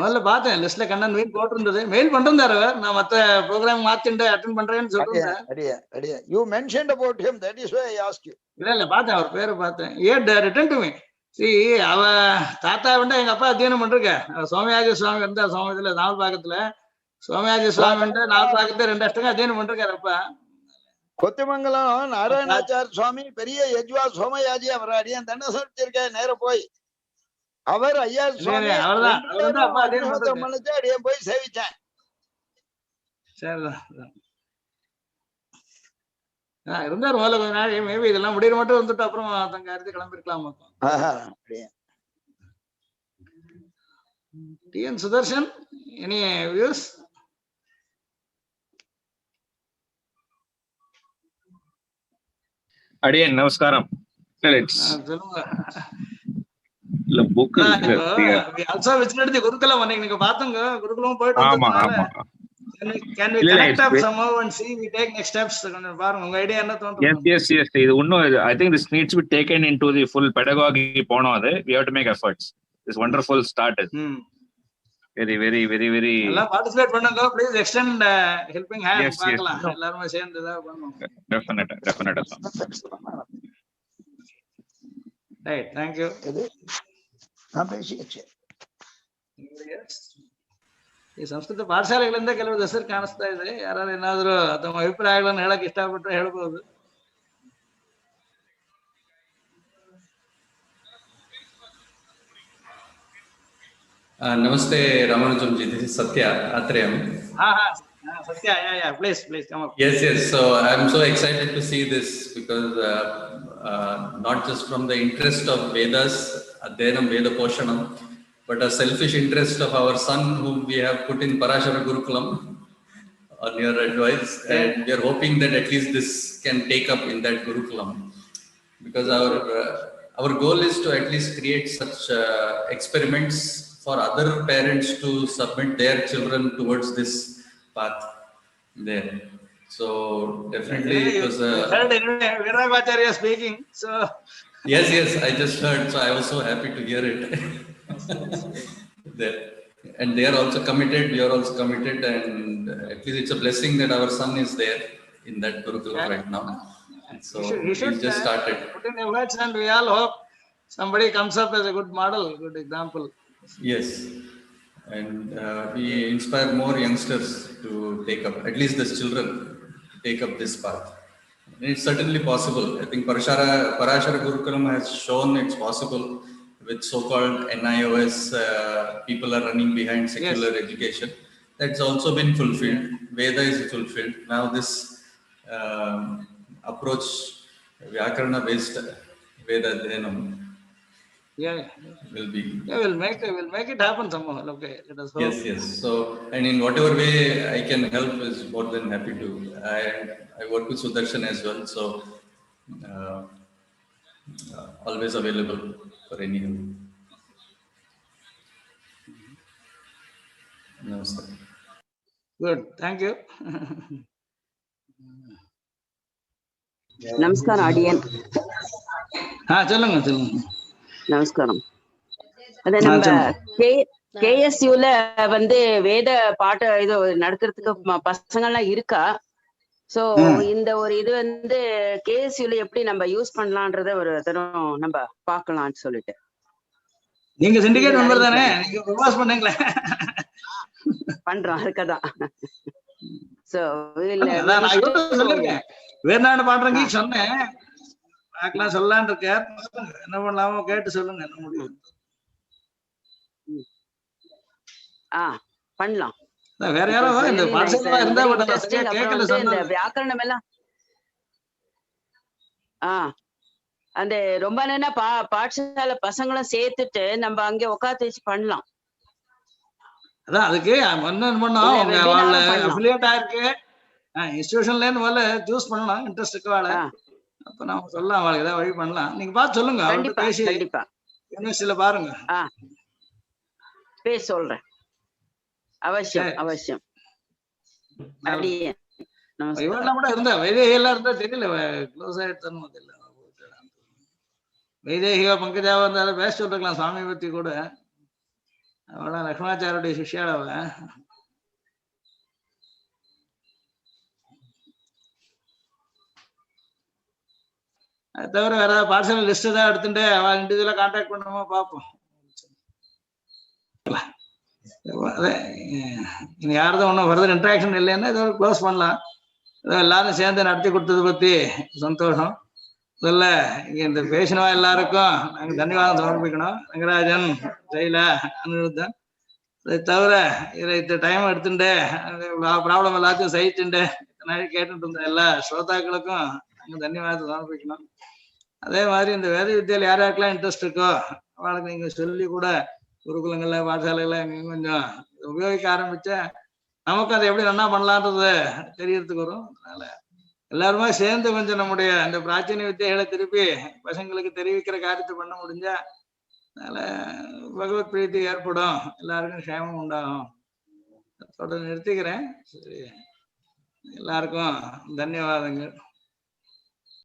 முதல்ல பார்த்தேன், லிஸ்ட்ல கண்ணன் மெயில் போட்டிருந்தது. மெயில் பண்ணிருந்தாரு, நான் மத்த ப்ரோக்ராம் மாத்திட்டு அட்டெண்ட் பண்றேன்னு சொல்லிருந்தேன். You mentioned about him, that is why I asked you. இல்ல பார்த்தேன், அவர் பேரை பார்த்தேன். He had written to me. See, அவ தாத்தா விட எங்க அப்பா அத்தியனம் பண்ணிருக்க. சோமயாஜி சுவாமி இருந்தா சோமத்துல நாவல்பாக்கத்துல. சோமயாஜி சுவாமி 4 பாக்கத்துல 2 அஷ்டகம் அத்தியனம் பண்ணிருக்காரு அப்பா. கொத்திமங்கலம் நாராயணாச்சார சுவாமி பெரிய யஜ்வா சோமயாஜி அவர் அடியான் தண்ண சொல்லிருக்க. நேர போய் அவர் ஐயா சுவாமி அடியன் போய் சேவிச்சேன். இருந்தார் முதல்ல கொஞ்ச நாள். மேபி இதெல்லாம் முடிகிற மட்டும் வந்துட்டு அப்புறம் தங்க அறுத்து கிளம்பிருக்கலாம். T.N.Sudarshan, any views? Adiyan, namaskaram. We also visited the Gurukulam. நீங்க பாத்தங்க குருகுலம் போயிட்டு வந்ததுனால can we connect up somehow and see we take next steps? பாருங்க உங்க ஐடியா என்ன தோணுது? Yes. இது இன்னும் I think this needs to be taken into the full pedagogy போனோம். அது we have to make efforts. This wonderful start is very எல்லாம் participate பண்ணுங்க. ப்ளீஸ் எக்ஸ்டெண்ட் ஹெல்பிங் ஹேண்ட் பார்க்கலாம். எல்லாரும் சேர்ந்து தான் பண்ணுவோம். Definitely. Right, thank you. ಈ ಸಂಸ್ಕೃತ ಪಾಠಶಾಲೆಗಳಿಂದ ಕೆಲವು ಹೆಸರು ಕಾಣಿಸ್ತಾ ಇದೆ. ಯಾರು ಏನಾದ್ರು ತಮ್ಮ ಅಭಿಪ್ರಾಯಗಳನ್ನು ಹೇಳಕ್ ಇಷ್ಟಪಟ್ಟರೆ ಹೇಳ್ಬೋದು. Namaste Ramanujan ji, this is Sathya Athreyan. Sathya, yeah, please come up. Yes, so I'm so excited to see this because not just from the interest of Vedas, Adhyanam Veda Poshanam, but a selfish interest of our son whom we have put in Parashara Gurukulam on your advice, and we are hoping that at least this can take up in that Gurukulam, because our goal is to at least create such experiments for other parents to submit their children towards this path there. So definitely it was heard Virabhacharya speaking, so Yes, I just heard. So I was so happy to hear it. And they are also committed. We are also committed, and at least it's a blessing that our son is there in that Gurukulam right now. So he should just started. put in efforts, and we all hope somebody comes up as a good model, good example. Yes, and we inspire more youngsters to take up, at least the children, to take up this path. And it's certainly possible. I think Parashara Gurukulam has shown it's possible with so-called NIOS. People are running behind secular education. That's also been fulfilled. Veda is fulfilled. Now this approach, Vyakarana-based Veda Dhenam, will be. Yeah, we'll make it happen somehow. Okay, let us hope. Yes. So, and in whatever way I can help is more than happy to. I work with Sudarshan as well, so always available for any help. No, sir. Good, thank you. நமஸ்காரம் அடியன். சொல்லுங்க. நமஸ்காரம். அது நம்ம KSUல வந்து வேத பாட்டு இது நடக்கிறதுக்கு பசங்கள்லாம் இருக்கா? சோ இந்த ஒரு இது வந்து KSUல எப்படி நம்ம யூஸ் பண்ணலான்றத ஒரு தரம் நம்ம பார்க்கலாம்னு சொல்லிட்டு. நீங்க சிண்டிகேட் மெம்பர் தானே? நீங்க ப்ரொபோஸ் பண்ணீங்களே? பண்றோம், அதுக்கதான். சோ வேர்நாடு பாடுறீங்க சொன்னேன், பார்க்கலாம் சொல்லலான் இருக்க. என்ன பண்ணலாமோ கேட்டு சொல்லுங்க. என்ன முடியும்? பண்ணலாம். வேற யாரோ இந்த பாடசாலை இருந்தா கேட்கல சொன்ன இந்த வியாக்கரணம் எல்லாம் அந்த ரொம்ப நேரம் பாடசாலை பசங்களும் சேர்த்துட்டு நம்ம அங்கே உட்காந்து வச்சு பண்ணலாம். அதான் அதுக்கு என்ன பண்ணோம், உங்க அஃபிலியேட் ஆயிருக்கு இன்ஸ்டிடியூஷன்ல இருந்து சூஸ் பண்ணலாம். இன்ட்ரெஸ்ட் இருக்கு வாழ, அப்ப நாம சொல்லலாம், அவளுக்கு ஏதாவது வழி பண்ணலாம். நீங்க பார்த்து சொல்லுங்க, அவர்கிட்ட பேசி யூனிவர்சிட்டியில பாருங்க. பேச சொல்றேன். அவசியம். இவெல்லாம் கூட இருந்தா வைதேகியெல்லாம் இருந்தா தெரியல, க்ளோஸ் ஆயிடுத்தனும் தெரியல. வைதேகியோ பங்கஜாவா இருந்தாலும் பேச சொல்லிருக்கலாம் சுவாமி பத்தி கூட. அவளா லக்ஷ்மணாச்சாரியுடைய சிஷ்யாளவ. அது தவிர வேற ஏதாவது பார்சல் லிஸ்ட் தான் எடுத்துட்டு அவ இண்டிவிஜுவலா கான்டாக்ட் பண்ணுமோ பார்ப்போம். இனி யாரதும் ஒன்றும் ஃபர்தர் இன்ட்ராக்ஷன் இல்லைன்னா ஏதோ க்ளோஸ் பண்ணலாம். ஏதோ எல்லாரும் சேர்ந்து நடத்தி கொடுத்தது பத்தி சந்தோஷம். இல்ல இந்த பேசினவா எல்லாருக்கும் நாங்க தன்யவாதம் சமர்ப்பிக்கணும். ரங்கராஜன், ஜெயிலா, அனிருத்தன். அதை தவிர இதை டைம் எடுத்துட்டு ப்ராப்ளம் எல்லாத்தையும் சகிச்சுட்டு கேட்டுட்டு இருந்த எல்லா ஸ்ரோதாக்களுக்கும் நாங்க தன்யவாதத்தை சமர்ப்பிக்கணும். அதே மாதிரி இந்த வேத வித்தியால யார் யாருக்கெல்லாம் இன்ட்ரெஸ்ட் இருக்கோ அவளுக்கு நீங்க சொல்லி கூட குருகுலங்கள்ல பாடசாலைகள்ல எங்கேயும் கொஞ்சம் உபயோகிக்க ஆரம்பிச்சா நமக்கு அதை எப்படி நல்லா பண்ணலான்றது தெரியறதுக்கு வரும். அதனால எல்லாருமே சேர்ந்து கொஞ்சம் நம்முடைய அந்த பிராச்சீன வித்தியாகளை திருப்பி பசங்களுக்கு தெரிவிக்கிற காரியத்தை பண்ண முடிஞ்சா அதனால பகவத் பிரீத்தி ஏற்படும், எல்லாருக்கும் க்ஷேமம் உண்டாகும். தொடர்ந்து நிறுத்திக்கிறேன். சரி, எல்லாருக்கும் தன்யவாதங்கள்.